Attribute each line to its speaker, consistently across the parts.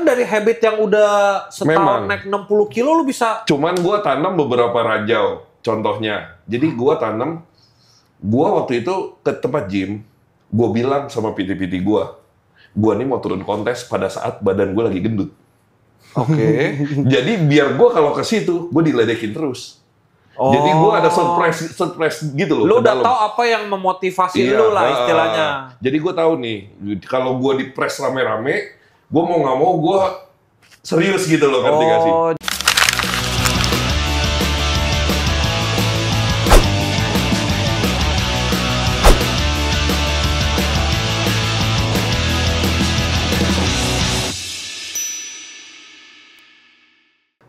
Speaker 1: Kan dari habit yang udah setahun
Speaker 2: Memang.
Speaker 1: naik 60 kilo lu bisa.
Speaker 2: Cuman gue tanam beberapa ranjau, contohnya. Jadi gue tanam, gue waktu itu ke tempat gym, gue bilang sama PT-PT gue nih mau turun kontes pada saat badan gue lagi gendut.
Speaker 1: Oke.
Speaker 2: Jadi biar gue kalau ke situ, gue diledekin terus. Jadi gue ada surprise gitu loh.
Speaker 1: Lu udah
Speaker 2: dalam.
Speaker 1: tahu apa yang memotivasi lu lah istilahnya.
Speaker 2: Jadi gue tahu nih, kalau gue di press rame-rame, gue mau nggak mau gue serius gitu loh, ngerti nggak sih?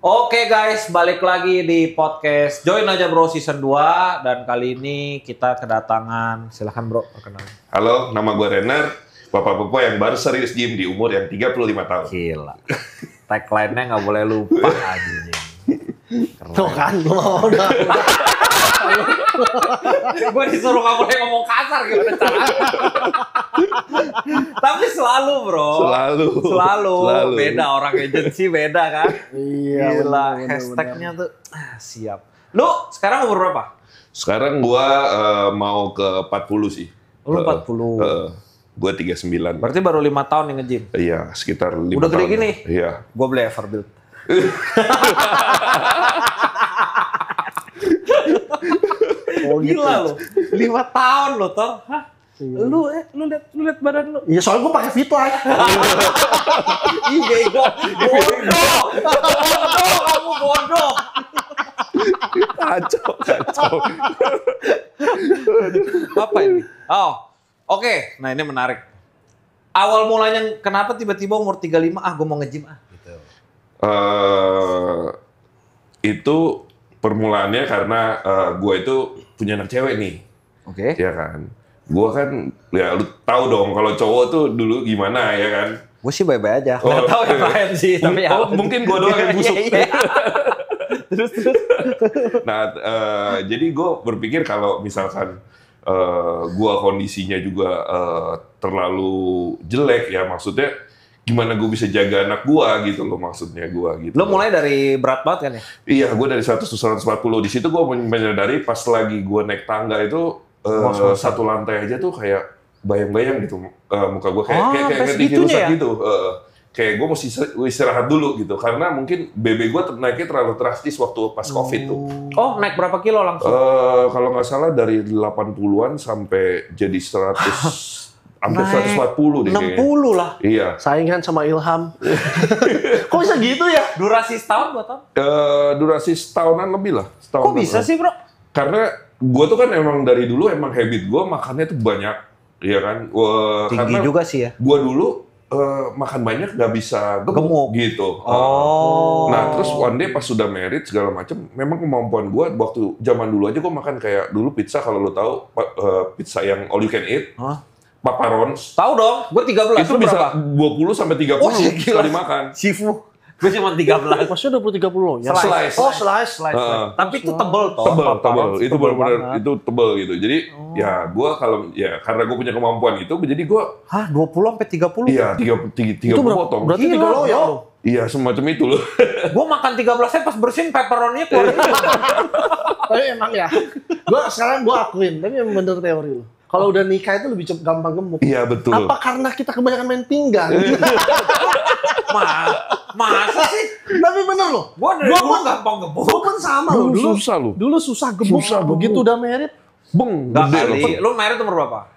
Speaker 1: Oke guys, balik lagi di podcast Join Aja Bro Season 2. Dan kali ini kita kedatangan, silahkan bro, perkenalkan.
Speaker 2: Halo, nama gue Renner, bapak-bapak yang baru serius gym di umur yang 35 tahun.
Speaker 1: Gila, tagline-nya nggak boleh lupa anjing.
Speaker 3: Tuh kan, udah.
Speaker 1: Gue disuruh nggak boleh ngomong kasar gimana caranya? Tapi selalu bro. Selalu. Beda orang agency beda kan.
Speaker 3: Iya.
Speaker 1: Gila, hashtagnya tuh siap. Lu sekarang umur berapa?
Speaker 2: Sekarang gue mau ke 40 sih.
Speaker 1: Lu 40.
Speaker 2: Gue 39.
Speaker 1: Berarti baru 5 tahun nih nge-gym?
Speaker 2: Iya, sekitar 5
Speaker 1: Udah
Speaker 2: tahun.
Speaker 1: gede gini?
Speaker 2: Iya.
Speaker 1: Gue beli Everbuild.
Speaker 3: Oh, gitu.
Speaker 1: Gila lu, 5 tahun lo Tor. Hah? Lu lihat badan lu.
Speaker 3: Iya, soalnya gue pakai Fitlight.
Speaker 1: Ih, bego. Bodoh. Kamu bodoh.
Speaker 2: Kacau.
Speaker 1: Apa ini? Oh, oke. Nah ini menarik. Awal mulanya kenapa tiba-tiba umur 35, gue mau nge-gym gitu.
Speaker 2: Itu permulaannya karena gue itu punya anak cewek nih.
Speaker 1: Oke.
Speaker 2: Ya kan. Gue kan, ya lu tahu dong kalau cowok tuh dulu gimana ya kan.
Speaker 1: Gue sih baik-baik aja. Nggak tahu yang lain sih. Tapi ya.
Speaker 2: Mungkin gue doang yang busuk.
Speaker 1: Iya. Terus.
Speaker 2: Nah, jadi gue berpikir kalau misalkan gue kondisinya juga terlalu jelek ya, maksudnya gimana gue bisa jaga anak gue gitu loh, maksudnya gue gitu.
Speaker 1: Lo mulai dari berat banget kan ya?
Speaker 2: Iya, gue dari 140. Di situ gue menyadari pas lagi gue naik tangga itu satu lantai aja tuh kayak bayang-bayang gitu muka gue kayak TV rusak gitu. Kayak gue mesti istirahat dulu gitu karena mungkin BB gue naiknya terlalu drastis waktu pas COVID tuh.
Speaker 1: Oh, naik berapa kilo langsung?
Speaker 2: Kalau nggak salah dari 80-an sampai jadi 100 hampir 140 deh
Speaker 1: 60
Speaker 2: kayaknya.
Speaker 1: lah.
Speaker 2: Iya.
Speaker 3: Saingan sama Ilham. Kok bisa gitu ya?
Speaker 1: Durasi setahun 2 tahun?
Speaker 2: Durasi setahunan lebih lah.
Speaker 1: Kok bisa sih bro?
Speaker 2: Karena gue tuh kan emang dari dulu emang habit gue makannya tuh banyak, ya kan.
Speaker 1: Tinggi
Speaker 2: karena
Speaker 1: juga sih ya.
Speaker 2: Gue dulu makan banyak nggak bisa gemuk gitu. Nah terus one day pas sudah married segala macam, memang kemampuan gue waktu zaman dulu aja gue makan kayak dulu pizza kalau lo tahu pizza yang all you can eat. Papa John's.
Speaker 1: Tahu dong, gue 13.
Speaker 2: Itu bisa 20 sampai 30 sekali makan.
Speaker 1: Sifu. Gue cuma 13.
Speaker 3: Maksudnya 20-30 loh? Ya?
Speaker 2: Slice.
Speaker 3: Oh, slice.
Speaker 1: Tapi itu tebel toh.
Speaker 2: Tebel. Itu benar-benar itu tebel gitu. Jadi ya gue kalau ya karena gue punya kemampuan itu, jadi gue.
Speaker 1: Hah, 20 sampai 30?
Speaker 2: Iya, 30 potong.
Speaker 3: Berarti 3 loyang loh.
Speaker 2: Iya, semacam itu loh.
Speaker 1: Gue makan 13-nya pas bersihin pepperoni-nya keluar.
Speaker 3: Tapi emang ya, sekarang gue akuin, tapi emang bener teori lo. Kalau udah nikah itu lebih gampang gemuk.
Speaker 2: Iya, betul.
Speaker 3: Apa karena kita kebanyakan main pinggang?
Speaker 1: Masa sih?
Speaker 3: Tapi bener loh.
Speaker 1: Gue dari dulu gampang gemuk.
Speaker 3: Gue pun sama loh.
Speaker 2: Dulu susah loh.
Speaker 3: Dulu susah gemuk. Begitu udah married,
Speaker 1: Nggak kali. Lu married umur berapa?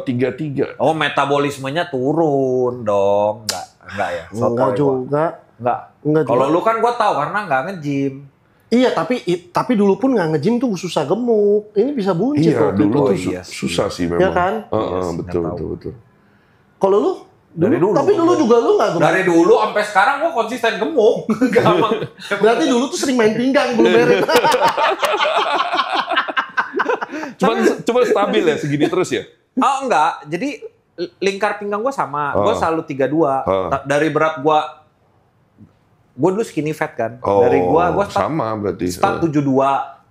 Speaker 2: 33.
Speaker 1: Oh, metabolismenya turun dong. Enggak ya?
Speaker 3: enggak juga.
Speaker 1: Enggak.
Speaker 3: Enggak
Speaker 1: Kalau
Speaker 3: juga.
Speaker 1: lu kan gue tahu karena nggak nge-gym.
Speaker 3: Iya, tapi dulu pun nggak nge-gym tuh susah gemuk. Ini bisa buncit
Speaker 2: Iya,
Speaker 3: waktu
Speaker 2: dulu
Speaker 3: itu.
Speaker 2: tuh susah sih memang.
Speaker 3: Iya kan?
Speaker 2: Betul.
Speaker 3: Kalau lu?
Speaker 1: Dari dulu.
Speaker 3: Tapi dulu juga lu nggak gemuk.
Speaker 1: Dari dulu sampai sekarang gue konsisten gemuk. Gampang.
Speaker 3: Berarti dulu tuh sering main pinggang belum married.
Speaker 2: Cuma stabil ya segini terus ya?
Speaker 1: Oh enggak, jadi lingkar pinggang gue sama. Gue selalu 32. Dari berat gue dulu skinny fat kan. Dari gue
Speaker 2: sama berarti.
Speaker 1: Start 72.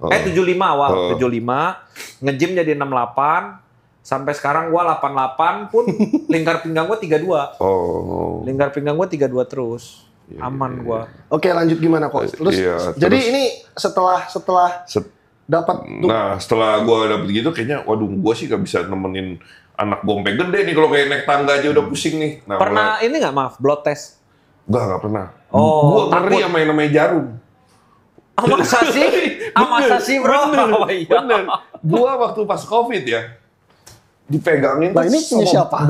Speaker 1: 75 awal. 75. Nge-gym jadi 68. Sampai sekarang gue 88 pun lingkar pinggang gue 32.
Speaker 2: Oh.
Speaker 1: Lingkar pinggang gue 32 terus. Aman gue.
Speaker 3: Oke, lanjut gimana kok? Terus, jadi ini setelah dapat.
Speaker 2: Nah, setelah gue dapet gitu, kayaknya, waduh, gue sih gak bisa nemenin anak gompe gede nih kalau kayak naik tangga aja udah pusing nih. Nah,
Speaker 1: pernah ini nggak, maaf, blood test?
Speaker 2: Gak pernah.
Speaker 1: Oh,
Speaker 2: gue ngeri sama yang namanya jarum.
Speaker 1: Masa sih? Masa sih, bro?
Speaker 2: Bener. Gue waktu pas COVID ya, dipegangin.
Speaker 3: Nah, ini punya siapa?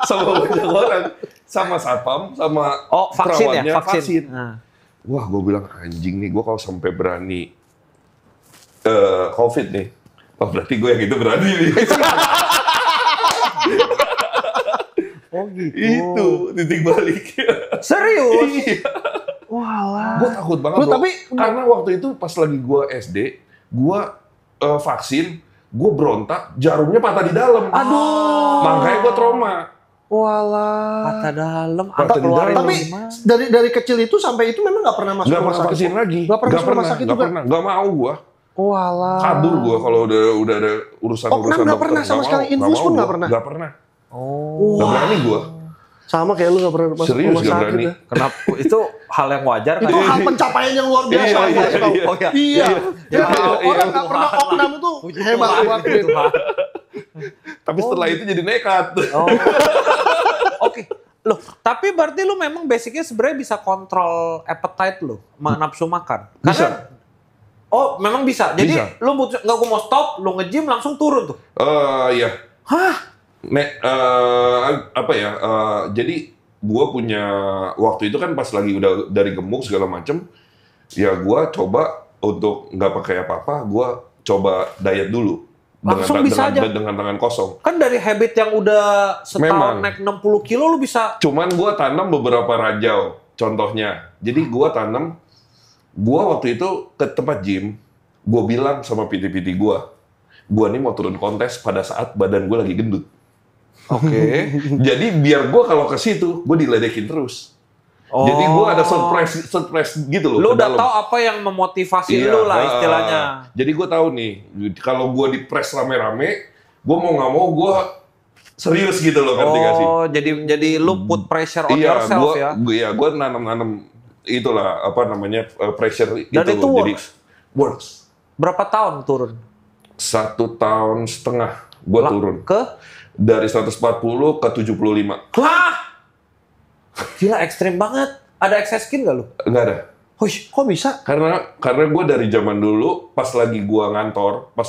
Speaker 2: Sama banyak orang. Sama satpam, sama
Speaker 1: vaksin
Speaker 2: perawatnya,
Speaker 1: ya? Vaksin.
Speaker 2: Wah, gue bilang, anjing nih, gue kalau sampai berani COVID nih, berarti gue yang itu berani nih.
Speaker 3: Oh gitu.
Speaker 2: Itu titik baliknya.
Speaker 1: Serius?
Speaker 2: Iya.
Speaker 3: Walah.
Speaker 2: Gue takut banget, bro.
Speaker 3: Tapi
Speaker 2: karena waktu itu pas lagi gue SD, gue vaksin, gue berontak, jarumnya patah di dalam.
Speaker 3: Aduh.
Speaker 2: Makanya gue trauma.
Speaker 3: Walah.
Speaker 1: Patah dalam.
Speaker 3: Tapi dari kecil itu sampai itu memang nggak pernah masuk
Speaker 2: rumah sakit. Vaksin lagi.
Speaker 3: Nggak pernah masuk rumah sakit juga.
Speaker 2: Nggak mau gue.
Speaker 3: Walah.
Speaker 2: Kabur gue kalau udah ada urusan dokter.
Speaker 3: Nggak pernah sama sekali. Infus pun nggak pernah.
Speaker 2: Nggak pernah.
Speaker 1: Oh.
Speaker 2: Nggak berani gue.
Speaker 3: Sama kayak lu nggak pernah masuk
Speaker 2: Serius,
Speaker 3: rumah sakit
Speaker 2: berani.
Speaker 3: ya.
Speaker 1: Kenapa? Itu hal yang wajar kan?
Speaker 3: Itu hal pencapaian yang luar biasa. Iya. Orang nggak pernah oknam itu hebat banget.
Speaker 2: Tapi setelah itu jadi nekat.
Speaker 1: Oke. Loh, tapi berarti lu memang basicnya sebenarnya bisa kontrol appetite lu, nafsu makan.
Speaker 2: Bisa.
Speaker 1: Oh, memang bisa. Jadi
Speaker 2: Bisa.
Speaker 1: lu nggak gua mau stop, lu nge-gym langsung turun tuh.
Speaker 2: Iya.
Speaker 1: Hah?
Speaker 2: Jadi gue punya waktu itu kan pas lagi udah dari gemuk segala macem, ya gue coba untuk nggak pakai apa-apa, gue coba diet dulu.
Speaker 1: Langsung bisa aja.
Speaker 2: Dengan tangan kosong.
Speaker 1: Kan dari habit yang udah setahun
Speaker 2: Memang.
Speaker 1: naik 60 kilo lu bisa.
Speaker 2: Cuman gue tanam beberapa rajau, contohnya. Jadi gue tanam, gue waktu itu ke tempat gym, gue bilang sama PT-PT gue nih mau turun kontes pada saat badan gue lagi gendut.
Speaker 1: Oke.
Speaker 2: Jadi biar gue kalau ke situ, gue diledekin terus. Jadi gue ada surprise gitu loh.
Speaker 1: Lu udah tahu apa yang memotivasi lu lah istilahnya.
Speaker 2: Jadi gue tahu nih, kalau gue di press rame-rame, gue mau nggak mau gue serius gitu loh, ngerti gak sih?
Speaker 1: Oh, jadi lu put pressure on yourself ya?
Speaker 2: Iya, gue nanam itulah apa namanya pressure.
Speaker 1: Dan itu
Speaker 2: loh.
Speaker 1: works.
Speaker 2: Jadi works.
Speaker 1: Berapa tahun turun?
Speaker 2: 1,5 tahun gue turun. Dari 140 ke 75.
Speaker 1: Wah! Gila, ekstrim banget. Ada excess skin gak lu?
Speaker 2: Nggak ada.
Speaker 3: Hush, kok bisa?
Speaker 2: Karena gue dari zaman dulu, pas lagi gue ngantor, pas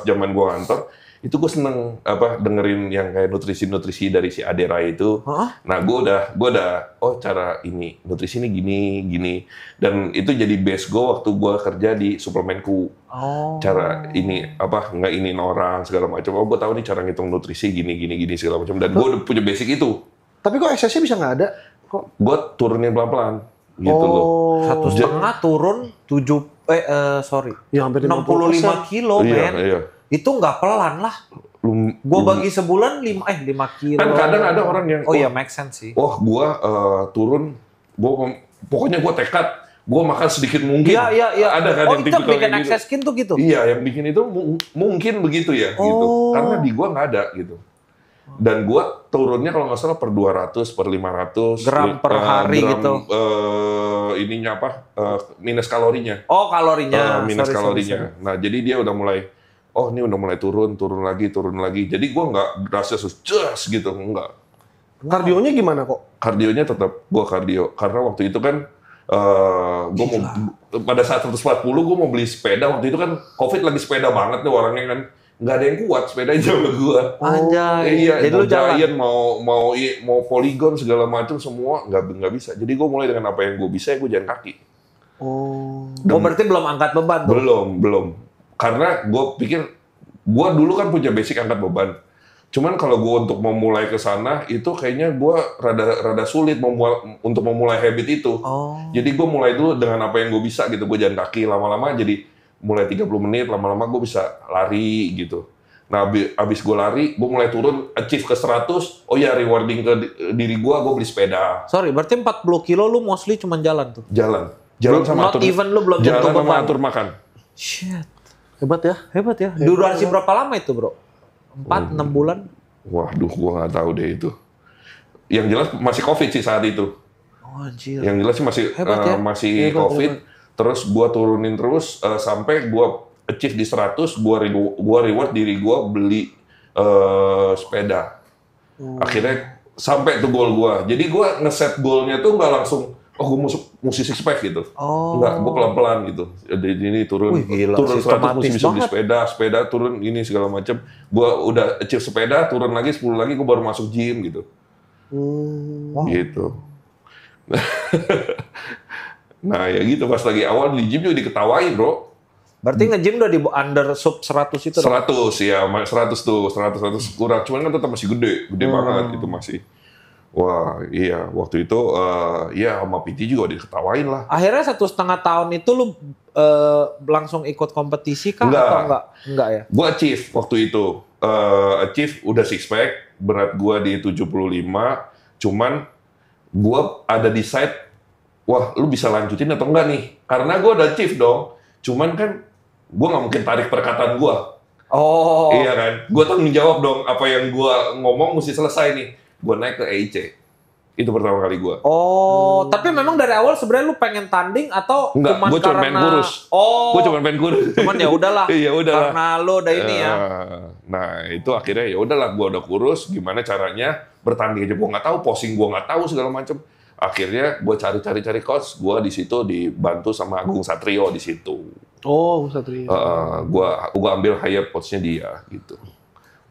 Speaker 2: zaman gue ngantor, itu gue seneng dengerin yang kayak nutrisi dari si Adera itu. Nah, gue udah cara ini nutrisi ini gini, dan itu jadi base gue waktu gue kerja di suplemenku. Cara ini nggak iniin orang segala macam. Gue tahu nih cara ngitung nutrisi gini segala macam, dan gue udah punya basic itu.
Speaker 3: Tapi kok eksesnya bisa nggak ada? Kok?
Speaker 2: Gue turunin pelan-pelan gitu loh.
Speaker 1: 1,5 turun 65 kilo, men.
Speaker 2: Iya.
Speaker 1: Itu nggak pelan lah. Gue bagi sebulan 5 kilo.
Speaker 2: Kan kadang ada orang yang
Speaker 1: iya, make sense sih.
Speaker 2: gue turun, pokoknya gue tekad, gue makan sedikit mungkin.
Speaker 1: Iya.
Speaker 2: Ada kan yang
Speaker 1: itu
Speaker 2: tipikal
Speaker 1: bikin
Speaker 2: gitu.
Speaker 1: excess skin tuh gitu?
Speaker 2: Iya, yang bikin itu mungkin begitu ya, gitu. Karena di gue nggak ada gitu. Dan gue turunnya kalau nggak salah per 200, per 500
Speaker 1: gram per hari
Speaker 2: gram,
Speaker 1: gitu.
Speaker 2: Ininya minus kalorinya.
Speaker 1: Oh, kalorinya.
Speaker 2: Minus kalorinya. Nah, jadi dia udah mulai, ini udah mulai turun lagi. Jadi gue nggak berasa sus gitu, enggak.
Speaker 3: Kardionya gimana kok?
Speaker 2: Kardionya tetap gue kardio, karena waktu itu kan gue mau pada saat 140 gue mau beli sepeda. Waktu itu kan COVID lagi sepeda banget nih orangnya kan. Nggak ada yang kuat sepeda sama gue.
Speaker 1: Anjay.
Speaker 2: Iya,
Speaker 1: jadi lu jalan.
Speaker 2: mau poligon segala macam semua nggak bisa. Jadi gue mulai dengan apa yang gue bisa, gue jalan kaki.
Speaker 1: Berarti belum angkat beban tuh?
Speaker 2: Belum. Karena gue pikir, gue dulu kan punya basic angkat beban. Cuman kalau gue untuk memulai ke sana, itu kayaknya gue rada sulit untuk memulai habit itu. Jadi gue mulai dulu dengan apa yang gue bisa gitu. Gue jalan kaki, lama-lama jadi mulai 30 menit, lama-lama gue bisa lari gitu. Nah, abis gue lari, gue mulai turun, achieve ke 100, rewarding ke diri gue beli sepeda.
Speaker 1: Sorry, berarti 40 kilo lu mostly cuma jalan tuh?
Speaker 2: Jalan
Speaker 1: Not
Speaker 2: sama atur.
Speaker 1: even lu belum
Speaker 2: jalan
Speaker 1: tentu
Speaker 2: sama
Speaker 1: beban.
Speaker 2: atur makan.
Speaker 1: Shit.
Speaker 3: Hebat ya.
Speaker 1: Hebat ya. Durasi berapa lama itu, Bro? 4-6 bulan?
Speaker 2: Waduh, gua nggak tahu deh itu. Yang jelas masih COVID sih saat itu.
Speaker 1: Oh, anjir.
Speaker 2: Yang jelas sih masih masih COVID. Terus gua turunin terus sampai gua achieve di 100, gua reward diri gua beli sepeda. Akhirnya sampai tuh goal gua. Jadi gua ngeset goalnya tuh nggak langsung gue mesti six pack gitu. Enggak, gue pelan-pelan gitu. Jadi ini turun 100 mesti bisa beli sepeda turun ini segala macam. Gue udah achieve sepeda, turun lagi 10 lagi gue baru masuk gym gitu. Gitu. Nah ya gitu, pas lagi awal di gym juga diketawain, bro.
Speaker 1: Berarti nge-gym udah di under sub 100 itu?
Speaker 2: 100 ya, 100 tuh, 100 kurang. Cuman kan tetap masih gede banget itu masih. Wah iya, waktu itu ya sama PT juga diketawain lah.
Speaker 1: Akhirnya 1,5 tahun itu lu langsung ikut kompetisi kah atau enggak? Enggak ya?
Speaker 2: Gue achieve waktu itu. Achieve udah six pack, berat gue di 75, cuman gue ada decide, wah lu bisa lanjutin atau enggak nih? Karena gue udah achieve dong, cuman kan gue nggak mungkin tarik perkataan gue.
Speaker 1: Oh.
Speaker 2: Iya kan? Gue tanggung jawab dong, apa yang gue ngomong mesti selesai nih. Gue naik ke EIC. Itu pertama kali gue.
Speaker 1: Oh, tapi memang dari awal sebenarnya lu pengen tanding atau
Speaker 2: enggak,
Speaker 1: cuman
Speaker 2: gue cuma pengen kurus.
Speaker 1: Oh.
Speaker 2: Gue cuma pengen kurus.
Speaker 1: Cuman ya udahlah.
Speaker 2: Iya udahlah.
Speaker 1: Karena lu udah ini ya.
Speaker 2: Nah, itu akhirnya ya udahlah, gue udah kurus, gimana caranya bertanding aja gue nggak tahu, posing gue nggak tahu segala macam. Akhirnya gue cari coach, gue di situ dibantu sama Agung Satrio di situ.
Speaker 3: Oh, Satrio.
Speaker 2: Gue ambil hire coachnya dia gitu.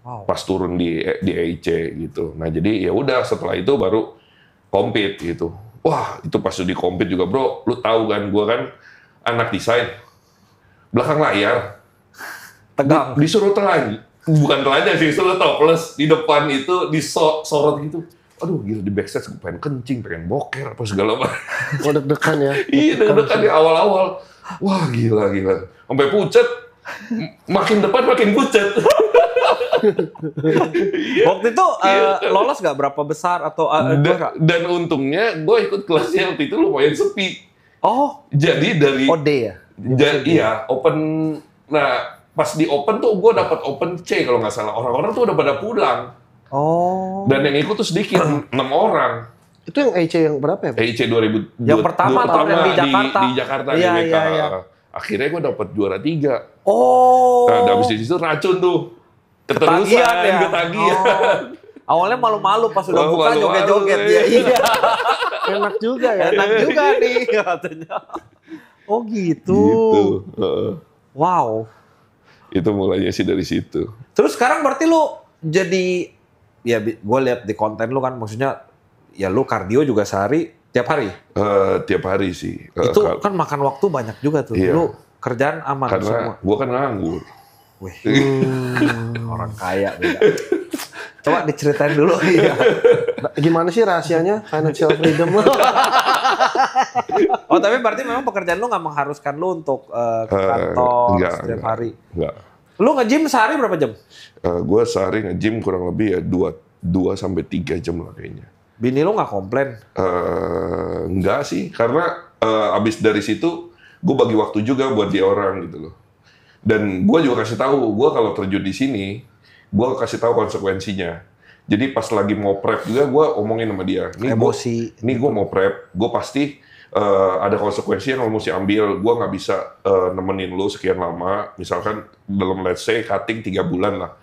Speaker 1: Wow.
Speaker 2: Pas turun di EIC gitu. Nah jadi ya udah setelah itu baru compete gitu. Wah itu pas di compete juga bro, lu tahu kan gue kan anak desain, belakang layar,
Speaker 1: tegang,
Speaker 2: disuruh telanjang, bukan telanjang sih, disuruh toples di depan itu disorot gitu. Aduh gila di backstage gue pengen kencing, pengen boker apa segala macam.
Speaker 3: Oh deg-degan ya?
Speaker 2: Iya deg-degan di awal-awal. Wah gila, sampai pucet, makin depan makin pucet.
Speaker 1: Waktu itu lolos nggak berapa besar atau
Speaker 2: dan untungnya gue ikut kelasnya waktu itu lumayan sepi.
Speaker 1: Oh,
Speaker 2: jadi dari
Speaker 1: OD ya?
Speaker 2: Iya, open. Nah, pas di open tuh gue dapat open C kalau nggak salah. Orang-orang tuh udah pada pulang.
Speaker 1: Oh.
Speaker 2: Dan yang ikut tuh sedikit, 6 orang.
Speaker 3: Itu yang EIC yang berapa ya?
Speaker 2: EIC 2000.
Speaker 1: Yang pertama tahun di Jakarta.
Speaker 2: Di Jakarta
Speaker 1: iya,
Speaker 2: di BK.
Speaker 1: Iya.
Speaker 2: Akhirnya gue dapat juara 3.
Speaker 1: Oh.
Speaker 2: Nah, habis di situ racun tuh.
Speaker 1: Ketagihan. Oh. Awalnya malu-malu pas udah buka joget-joget ya. Iya.
Speaker 3: Enak juga ya.
Speaker 1: Enak juga nih katanya. Oh gitu. Wow.
Speaker 2: Itu mulainya sih dari situ.
Speaker 1: Terus sekarang berarti lu jadi, ya gue lihat di konten lu kan, maksudnya ya lu kardio juga sehari tiap hari?
Speaker 2: Tiap hari sih.
Speaker 1: Itu kan makan waktu banyak juga tuh.
Speaker 2: Iya.
Speaker 1: Lu kerjaan aman
Speaker 2: karena
Speaker 1: semua?
Speaker 2: Gue kan nganggur.
Speaker 1: Wih, orang kaya beda. Coba diceritain dulu. Iya.
Speaker 3: Gimana sih rahasianya financial freedom lo?
Speaker 1: Oh tapi berarti memang pekerjaan lu nggak mengharuskan lu untuk ke kantor setiap hari?
Speaker 2: Enggak.
Speaker 1: Lu nge-gym sehari berapa jam?
Speaker 2: Gue sehari nge-gym kurang lebih ya 2-3 jam lah kayaknya.
Speaker 1: Bini lu nggak komplain?
Speaker 2: Enggak sih, karena abis dari situ gue bagi waktu juga buat dia orang gitu loh. Dan gue juga kasih tahu, gue kalau terjun di sini, gue kasih tahu konsekuensinya. Jadi pas lagi mau prep juga, gue omongin sama dia.
Speaker 1: Emosi.
Speaker 2: Ini gue mau prep, gue pasti ada konsekuensi yang lo mesti ambil. Gue nggak bisa nemenin lo sekian lama. Misalkan dalam let's say cutting 3 bulan lah.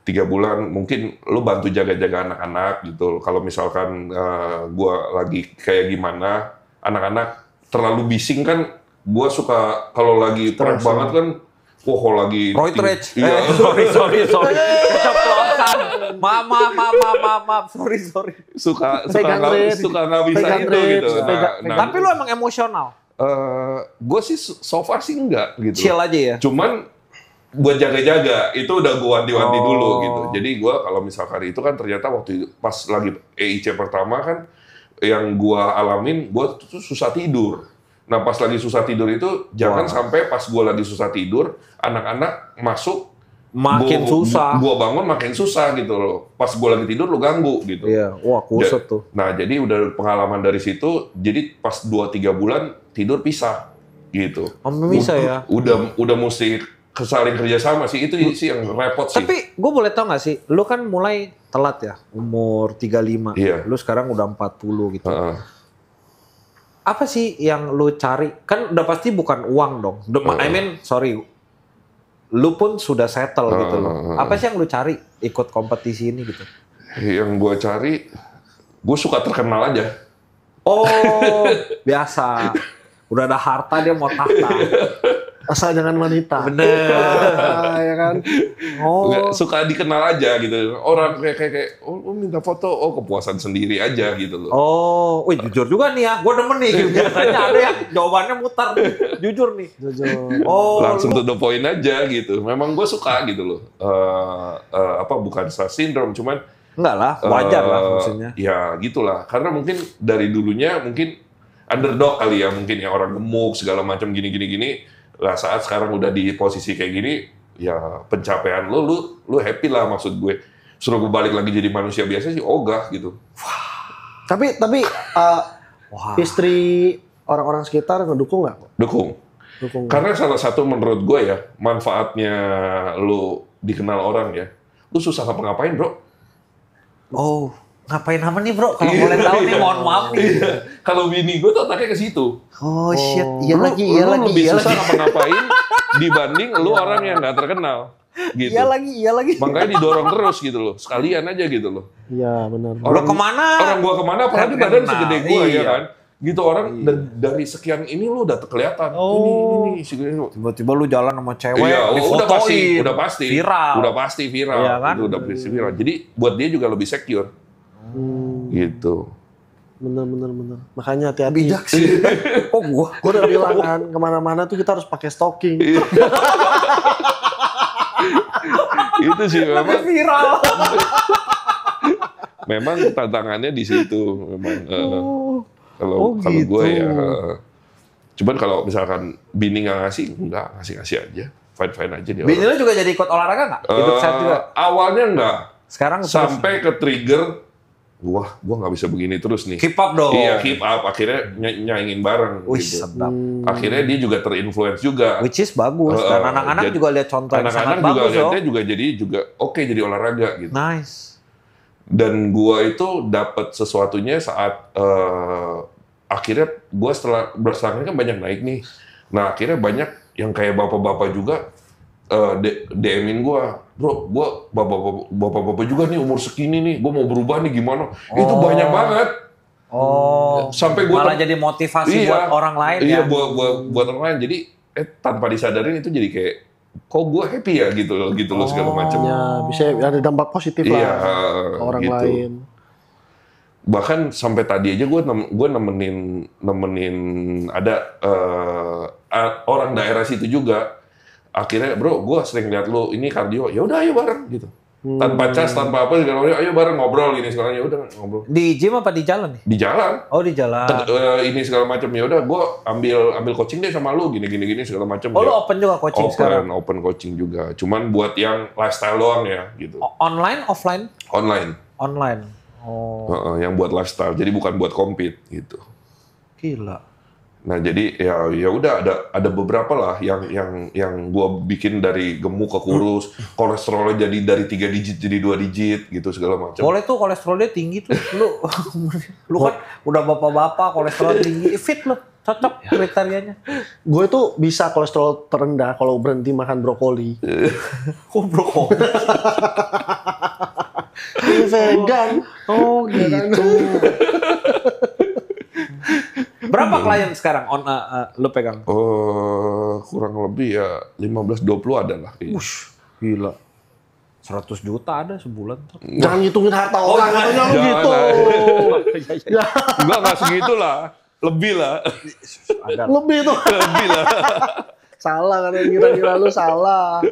Speaker 2: 3 bulan mungkin lo bantu jaga-jaga anak-anak gitu. Kalau misalkan gue lagi kayak gimana, anak-anak terlalu bising kan, gue suka kalau lagi prep banget kan. Wah, kalau lagi
Speaker 1: Roy Trage.
Speaker 2: Iya.
Speaker 1: Sorry. Keceplosan. Maaf. Sorry.
Speaker 2: Suka nggak bisa itu gitu.
Speaker 1: Tapi lu emang emosional?
Speaker 2: Gue sih so far sih enggak gitu.
Speaker 1: Chill aja ya?
Speaker 2: Cuman buat jaga-jaga, itu udah gue wanti-wanti dulu gitu. Jadi gue kalau misalkan itu kan ternyata waktu itu pas lagi EIC pertama kan, yang gue alamin, gue tuh susah tidur. Nah pas lagi susah tidur itu, jangan sampai pas gue lagi susah tidur, anak-anak masuk,
Speaker 1: makin susah.
Speaker 2: Gue bangun makin susah gitu loh. Pas gue lagi tidur lu ganggu gitu.
Speaker 1: Iya, wah kusut tuh.
Speaker 2: Nah jadi udah pengalaman dari situ, jadi pas 2-3 bulan tidur pisah gitu.
Speaker 1: Bisa ya?
Speaker 2: Udah mesti saling kerjasama sih, itu sih yang repot sih.
Speaker 1: Tapi gue boleh tau gak sih, lu kan mulai telat ya, umur 35.
Speaker 2: Iya.
Speaker 1: Lu sekarang udah 40 gitu. Apa sih yang lu cari? Kan udah pasti bukan uang dong. I mean, sorry. Lu pun sudah settle gitu loh. Apa sih yang lu cari ikut kompetisi ini gitu?
Speaker 2: Yang gue cari, gue suka terkenal aja.
Speaker 1: Oh, biasa. Udah ada harta dia mau tahta.
Speaker 3: Asal jangan wanita.
Speaker 1: Bener.
Speaker 3: Ya kan?
Speaker 2: Nggak, suka dikenal aja gitu. Orang kayak oh minta foto, kepuasan sendiri aja gitu loh.
Speaker 1: Oh, wih jujur juga nih ya. Gue demen nih. Biasanya ada yang jawabannya mutar. Jujur nih.
Speaker 3: Jujur.
Speaker 1: Oh,
Speaker 2: langsung to the point aja gitu. Memang gue suka gitu loh. Bukan star syndrome, cuman
Speaker 1: enggak lah, wajar lah maksudnya.
Speaker 2: Ya gitulah. Karena mungkin dari dulunya mungkin underdog kali ya, mungkin ya orang gemuk segala macam gini. Lah saat sekarang udah di posisi kayak gini, ya pencapaian lu happy lah, maksud gue. Suruh gue balik lagi jadi manusia biasa sih ogah gitu.
Speaker 3: Tapi istri orang-orang sekitar ngedukung nggak?
Speaker 2: Dukung. Karena salah satu menurut gue ya, manfaatnya lu dikenal orang ya, lu susah ngapa-ngapain bro.
Speaker 1: Oh, ngapain apa nih bro? Kalau boleh tahu nih, mohon maaf nih.
Speaker 2: Kalau bini gue tuh otaknya ke situ.
Speaker 1: Oh shit, iya
Speaker 2: Lu
Speaker 1: lagi.
Speaker 2: lebih susah ngapa-ngapain dibanding lu orang yang nggak terkenal. Gitu.
Speaker 1: Iya lagi.
Speaker 2: Makanya didorong terus gitu loh, sekalian aja gitu loh.
Speaker 3: Iya benar.
Speaker 1: Orang kemana?
Speaker 2: Orang gua kemana, apalagi badan segede gua ya kan. Gitu orang dari sekian ini lu udah kelihatan. Ini
Speaker 1: Tiba-tiba lu jalan sama cewek,
Speaker 2: iya,
Speaker 1: difotoin.
Speaker 2: udah pasti
Speaker 1: viral.
Speaker 2: Udah pasti viral.
Speaker 1: Iya kan?
Speaker 2: Itu udah pasti viral. Jadi buat dia juga lebih secure. Gitu.
Speaker 3: Bener. Makanya hati-hati.
Speaker 1: Bijak sih. Oh
Speaker 3: Gua udah bilang kan, kemana-mana tuh kita harus pakai stocking.
Speaker 2: Itu sih memang.
Speaker 1: Viral.
Speaker 2: Memang tantangannya di situ. Memang. Kalau
Speaker 1: gitu.
Speaker 2: gue ya. Cuman kalau misalkan bini nggak ngasih, enggak, ngasih aja. Fine aja dia.
Speaker 1: Bini lu juga jadi ikut olahraga nggak? Hidup sehat juga?
Speaker 2: Awalnya enggak.
Speaker 1: Sekarang
Speaker 2: sampai ke trigger, gua nggak bisa begini terus nih.
Speaker 1: Keep up dong.
Speaker 2: Iya, keep up. Akhirnya nyaingin bareng.
Speaker 1: Wih,
Speaker 2: gitu.
Speaker 1: sedap.
Speaker 2: Akhirnya dia juga terinfluence juga.
Speaker 1: Which is bagus. Dan anak-anak juga lihat contoh yang sangat bagus.
Speaker 2: Anak-anak juga lihatnya oke jadi olahraga gitu.
Speaker 1: Nice.
Speaker 2: Dan gua itu dapat sesuatunya saat akhirnya gua setelah kan banyak naik nih. Nah akhirnya banyak yang kayak bapak-bapak juga DM-in gua, bro, gua bapak-bapak juga nih umur segini nih, gua mau berubah nih gimana? Itu banyak banget. Sampai gua
Speaker 1: malah jadi motivasi buat orang lain
Speaker 2: ya.
Speaker 1: Iya,
Speaker 2: buat orang lain. Jadi tanpa disadarin itu jadi kayak kok gue happy ya gitu loh segala macam.
Speaker 3: Ya, bisa ada dampak positif lah orang gitu. Lain.
Speaker 2: Bahkan sampai tadi aja gue nemenin ada orang daerah situ juga. Akhirnya bro, gue sering lihat lo ini kardio, ya udah ayo bareng gitu. Tanpa cas, tanpa apa, ayo bareng ngobrol gini sekarang, ya udah ngobrol.
Speaker 1: Di gym apa di jalan nih?
Speaker 2: Di jalan.
Speaker 1: Oh di jalan.
Speaker 2: Ini segala macam, ya udah gue ambil coaching deh sama lu gini segala macam.
Speaker 1: Oh ya. Lu open juga coaching sekarang?
Speaker 2: Open coaching juga, cuman buat yang lifestyle doang ya gitu.
Speaker 1: Online, offline?
Speaker 2: Online.
Speaker 1: Oh.
Speaker 2: Yang buat lifestyle, jadi bukan buat compete gitu.
Speaker 1: Gila.
Speaker 2: Nah jadi ya udah ada beberapa lah yang gua bikin dari gemuk ke kurus, kolesterolnya jadi dari 3 digit jadi 2 digit gitu segala macam.
Speaker 1: Boleh tuh kolesterolnya tinggi tuh. Lu kan udah bapak-bapak kolesterol tinggi, fit lu. Cocok kriterianya.
Speaker 3: Gue tuh bisa kolesterol terendah kalau berhenti makan brokoli.
Speaker 1: Kok brokoli?
Speaker 3: Vegan.
Speaker 1: Oh gitu. Berapa klien sekarang lu pegang?
Speaker 2: Kurang lebih ya 15-20 ada lah.
Speaker 1: Wush, gila. 100 juta ada sebulan.
Speaker 3: Jangan ngitungin harta orang, katanya lu gitu.
Speaker 2: Enggak segitu lah. Lebih lah.
Speaker 3: Lebih tuh.
Speaker 2: Lebih lah.
Speaker 3: Salah kan, kira-kira lu salah.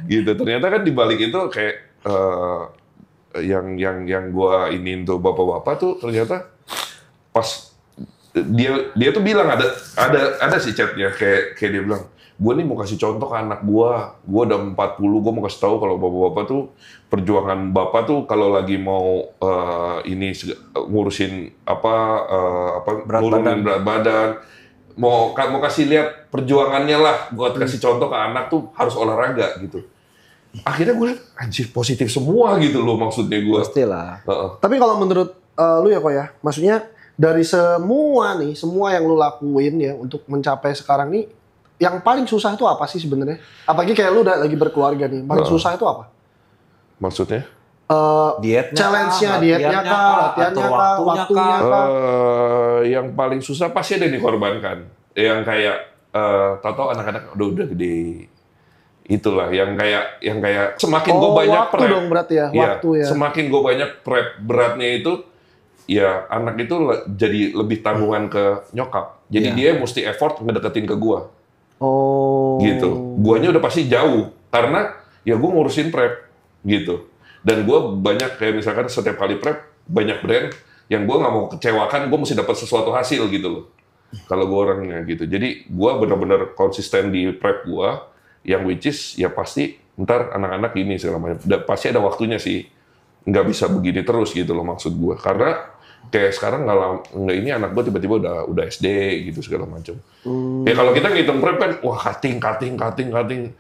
Speaker 2: Gitu, ternyata kan dibalik itu kayak yang gua iniin tuh bapak-bapak tuh ternyata pas dia tuh bilang ada sih chatnya kayak dia bilang, gue nih mau kasih contoh ke anak gue udah 40, gue mau kasih tahu kalau bapak-bapak tuh perjuangan bapak tuh kalau lagi mau ngurusin nurunin berat badan, mau kasih lihat perjuangannya lah, buat kasih contoh ke anak tuh harus olahraga gitu. Akhirnya gue lihat anjir positif semua gitu loh maksudnya gue.
Speaker 1: Pastilah.
Speaker 3: Tapi kalau menurut lu ya kok ya, maksudnya dari semua yang lu lakuin ya untuk mencapai sekarang nih, yang paling susah itu apa sih sebenarnya? Apalagi kayak lu udah lagi berkeluarga nih, paling susah itu apa?
Speaker 2: Maksudnya?
Speaker 3: Dietnya, challenge-nya, dietnya kah, latihannya kah, waktunya kah?
Speaker 2: Yang paling susah pasti ada yang dikorbankan. Yang kayak tahu anak-anak udah gede. Itulah yang kayak semakin gue banyak
Speaker 3: waktu
Speaker 2: prep.
Speaker 3: Dong berarti ya, waktu ya.
Speaker 2: Semakin gue banyak prep, beratnya itu ya anak itu jadi lebih tanggungan ke nyokap. Jadi dia mesti effort ngedeketin ke gue. Gitu. Guanya udah pasti jauh karena ya gue ngurusin prep gitu. Dan gue banyak kayak misalkan setiap kali prep banyak brand yang gue nggak mau kecewakan, gue mesti dapat sesuatu hasil gitu loh. Kalau gue orangnya gitu. Jadi gue benar-benar konsisten di prep gue, yang which is ya pasti ntar anak-anak ini segala macam. Pasti ada waktunya sih. Nggak bisa begini terus gitu loh maksud gue. Karena kayak sekarang nggak ini anak gue tiba-tiba udah SD gitu segala macam. Ya kalau kita ngitung prep kan, wah cutting.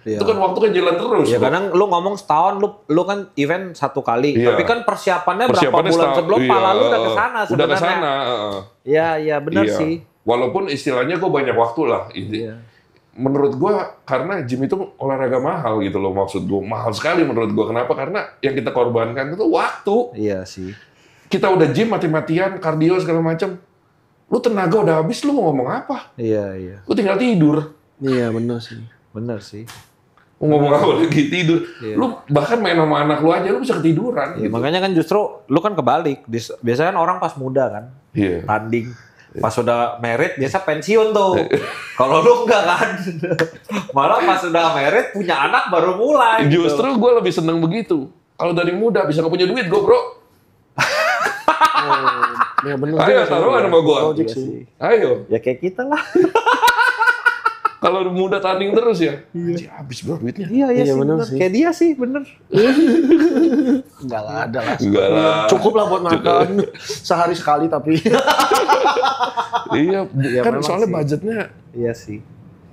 Speaker 2: Itu kan waktu kan jalan terus.
Speaker 1: Ya kadang lu ngomong setahun, lu kan event 1 kali. Tapi kan persiapannya berapa bulan sebelum pala lu udah kesana sebenarnya.
Speaker 2: Udah kesana.
Speaker 1: Iya benar sih.
Speaker 2: Walaupun istilahnya gue banyak waktu lah. Menurut gue karena gym itu olahraga mahal gitu loh maksud gue. Mahal sekali menurut gue. Kenapa? Karena yang kita korbankan itu waktu.
Speaker 1: Iya sih.
Speaker 2: Kita udah gym mati-matian, kardio segala macam. Lu tenaga udah habis, lu mau ngomong apa?
Speaker 1: Iya.
Speaker 2: Lu tinggal tidur.
Speaker 3: Iya, benar sih.
Speaker 2: Mau ngomong apa lagi? Tidur. Lu bahkan main sama anak lu aja, lu bisa ketiduran.
Speaker 1: Gitu. Makanya kan justru lu kan kebalik. Biasanya kan orang pas muda kan, tanding. Pas udah merit, biasa pensiun tuh. Kalau lu enggak kan. Malah pas udah merit, punya anak baru mulai.
Speaker 2: Justru gue lebih seneng begitu. Kalau dari muda bisa nggak punya duit, gue bro.
Speaker 3: Ya bener.
Speaker 2: Ayo taruhan sama gue. Ayo.
Speaker 1: Ya kayak kita lah.
Speaker 2: Kalau muda tanding terus ya, habis bro duitnya.
Speaker 1: Iya bener sih. Kayak dia sih, bener.
Speaker 3: Enggak ada lah.
Speaker 2: Enggak lah.
Speaker 3: Cukup lah buat makan. Sehari sekali tapi.
Speaker 2: Iya, kan soalnya budgetnya.
Speaker 1: Iya sih.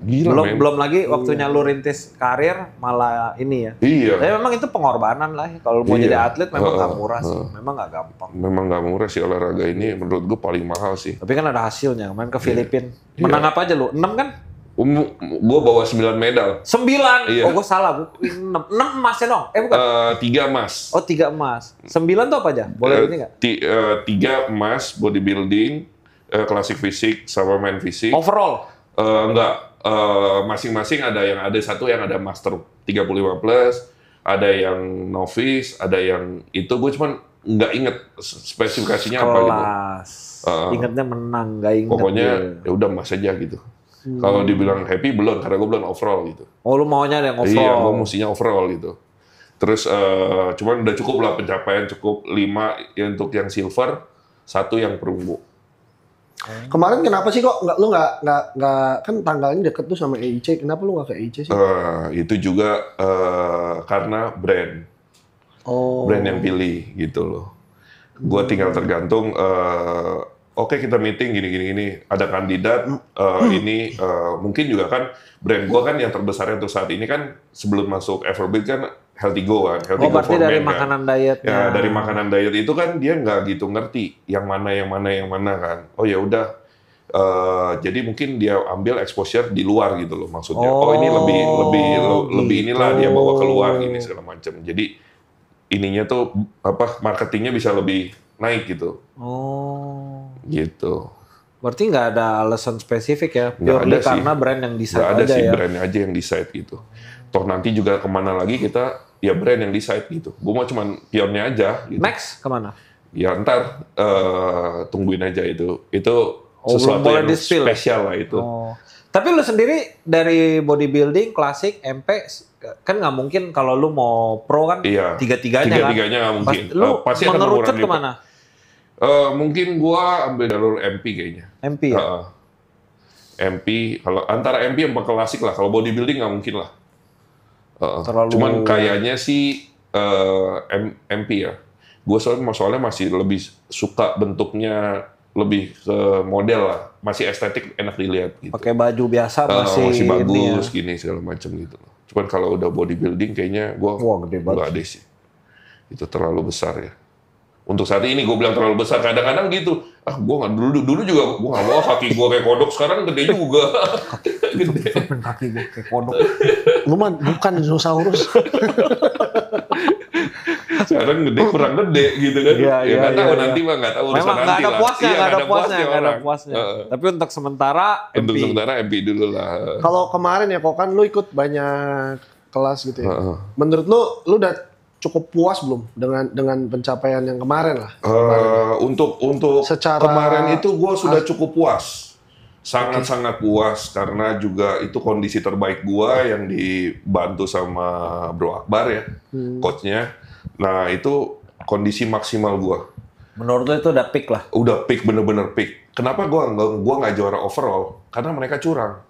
Speaker 2: Gila,
Speaker 1: belum lagi waktunya lu rintis karir malah ini ya.
Speaker 2: Iya.
Speaker 1: Tapi memang itu pengorbanan lah. Kalau mau jadi atlet memang nggak murah sih. Memang nggak gampang.
Speaker 2: Memang nggak murah sih olahraga ini. Menurut gue paling mahal sih.
Speaker 1: Tapi kan ada hasilnya. Main ke Filipina. Menang apa aja lu? 6 kan?
Speaker 2: Gue bawa 9 medal.
Speaker 1: 9?
Speaker 2: Iya.
Speaker 1: Oh gue salah. 6 emasnya dong? Bukan?
Speaker 2: 3 emas.
Speaker 1: Oh 3 emas. 9 tuh apa aja? Boleh ini nggak?
Speaker 2: 3 emas bodybuilding, klasik fisik, sama main fisik.
Speaker 1: Overall?
Speaker 2: Enggak. Masing-masing ada yang ada satu yang ada master 35 plus, ada yang novice, ada yang itu gue cuman nggak inget spesifikasinya apa gitu.
Speaker 1: Ingatnya menang, nggak inget.
Speaker 2: Pokoknya ya udah emas aja gitu. Kalau dibilang happy belum, karena gue belum overall gitu.
Speaker 1: Oh lu maunya ada yang overall?
Speaker 2: Iya, gue mestinya overall gitu. Terus cuman udah cukup lah pencapaian cukup 5 ya untuk yang silver, 1 yang perunggu.
Speaker 3: Kemarin kenapa sih kok lu nggak kan tanggalnya deket tuh sama EIC, kenapa lu nggak ke EIC sih?
Speaker 2: Itu juga karena brand yang pilih gitu loh. Gue tinggal tergantung. Oke, kita meeting gini ada kandidat ini mungkin juga kan brand gue kan yang terbesarnya untuk saat ini kan sebelum masuk Everbeat kan Healthy Go kan. Healthy Go
Speaker 1: berarti dari makanan dietnya.
Speaker 2: Ya, dari makanan diet itu kan dia nggak gitu ngerti yang mana kan. Oh ya udah. Jadi mungkin dia ambil exposure di luar gitu loh maksudnya. Oh ini lebih inilah dia bawa keluar gini segala macam. Jadi ininya tuh marketingnya bisa lebih naik gitu. Gitu.
Speaker 1: Berarti nggak ada alasan spesifik ya? Purely karena brand yang decide aja ya?
Speaker 2: Nggak ada sih, brandnya aja yang decide gitu. Toh nanti juga kemana lagi kita, ya brand yang decide gitu. Gue mau cuman pionnya aja. Gitu.
Speaker 1: Next kemana?
Speaker 2: Ya ntar tungguin aja itu. Itu sesuatu yang spesial lah itu.
Speaker 1: Tapi lu sendiri dari bodybuilding, klasik, MP, kan nggak mungkin kalau lu mau pro kan tiga-tiganya kan?
Speaker 2: Tiga-tiganya nggak mungkin.
Speaker 1: Lu mengerucut kemana?
Speaker 2: Mungkin gua ambil jalur MP kayaknya.
Speaker 1: MP ya?
Speaker 2: MP, kalau antara MP sama klasik lah. Kalau bodybuilding nggak mungkin lah. Cuman kayaknya sih MP ya. Gue soalnya masih lebih suka bentuknya lebih ke model lah, masih estetik, enak dilihat gitu.
Speaker 1: Pakai baju biasa
Speaker 2: masih bagus gini segala macam gitu. Cuman kalau udah bodybuilding kayaknya gue nggak ada sih. Itu terlalu besar ya. Untuk saat ini gue bilang terlalu besar. Kadang-kadang gitu. Gue nggak dulu juga gue nggak mau kaki gue kayak kodok. Sekarang gede juga. Gede.
Speaker 1: Kaki gue kayak kodok.
Speaker 3: Lu mah bukan dinosaurus.
Speaker 2: Sekarang gede kurang gede gitu kan.
Speaker 1: Iya,
Speaker 2: nggak tahu nanti mah nggak tahu.
Speaker 1: Memang nggak ada puasnya, nggak ada puasnya.
Speaker 2: orang.
Speaker 1: Tapi untuk sementara
Speaker 2: MP dulu lah.
Speaker 3: Kalau kemarin ya kok kan lu ikut banyak kelas gitu ya. Menurut lu udah cukup puas belum dengan pencapaian yang kemarin lah?
Speaker 2: Untuk
Speaker 3: secara
Speaker 2: kemarin itu gue sudah cukup puas. Sangat-sangat puas karena juga itu kondisi terbaik gue yang dibantu sama Bro Akbar ya, coachnya. Nah itu kondisi maksimal gue.
Speaker 1: Menurut lo itu udah peak lah?
Speaker 2: Udah peak, bener-bener peak. Kenapa gue nggak juara overall? Karena mereka curang.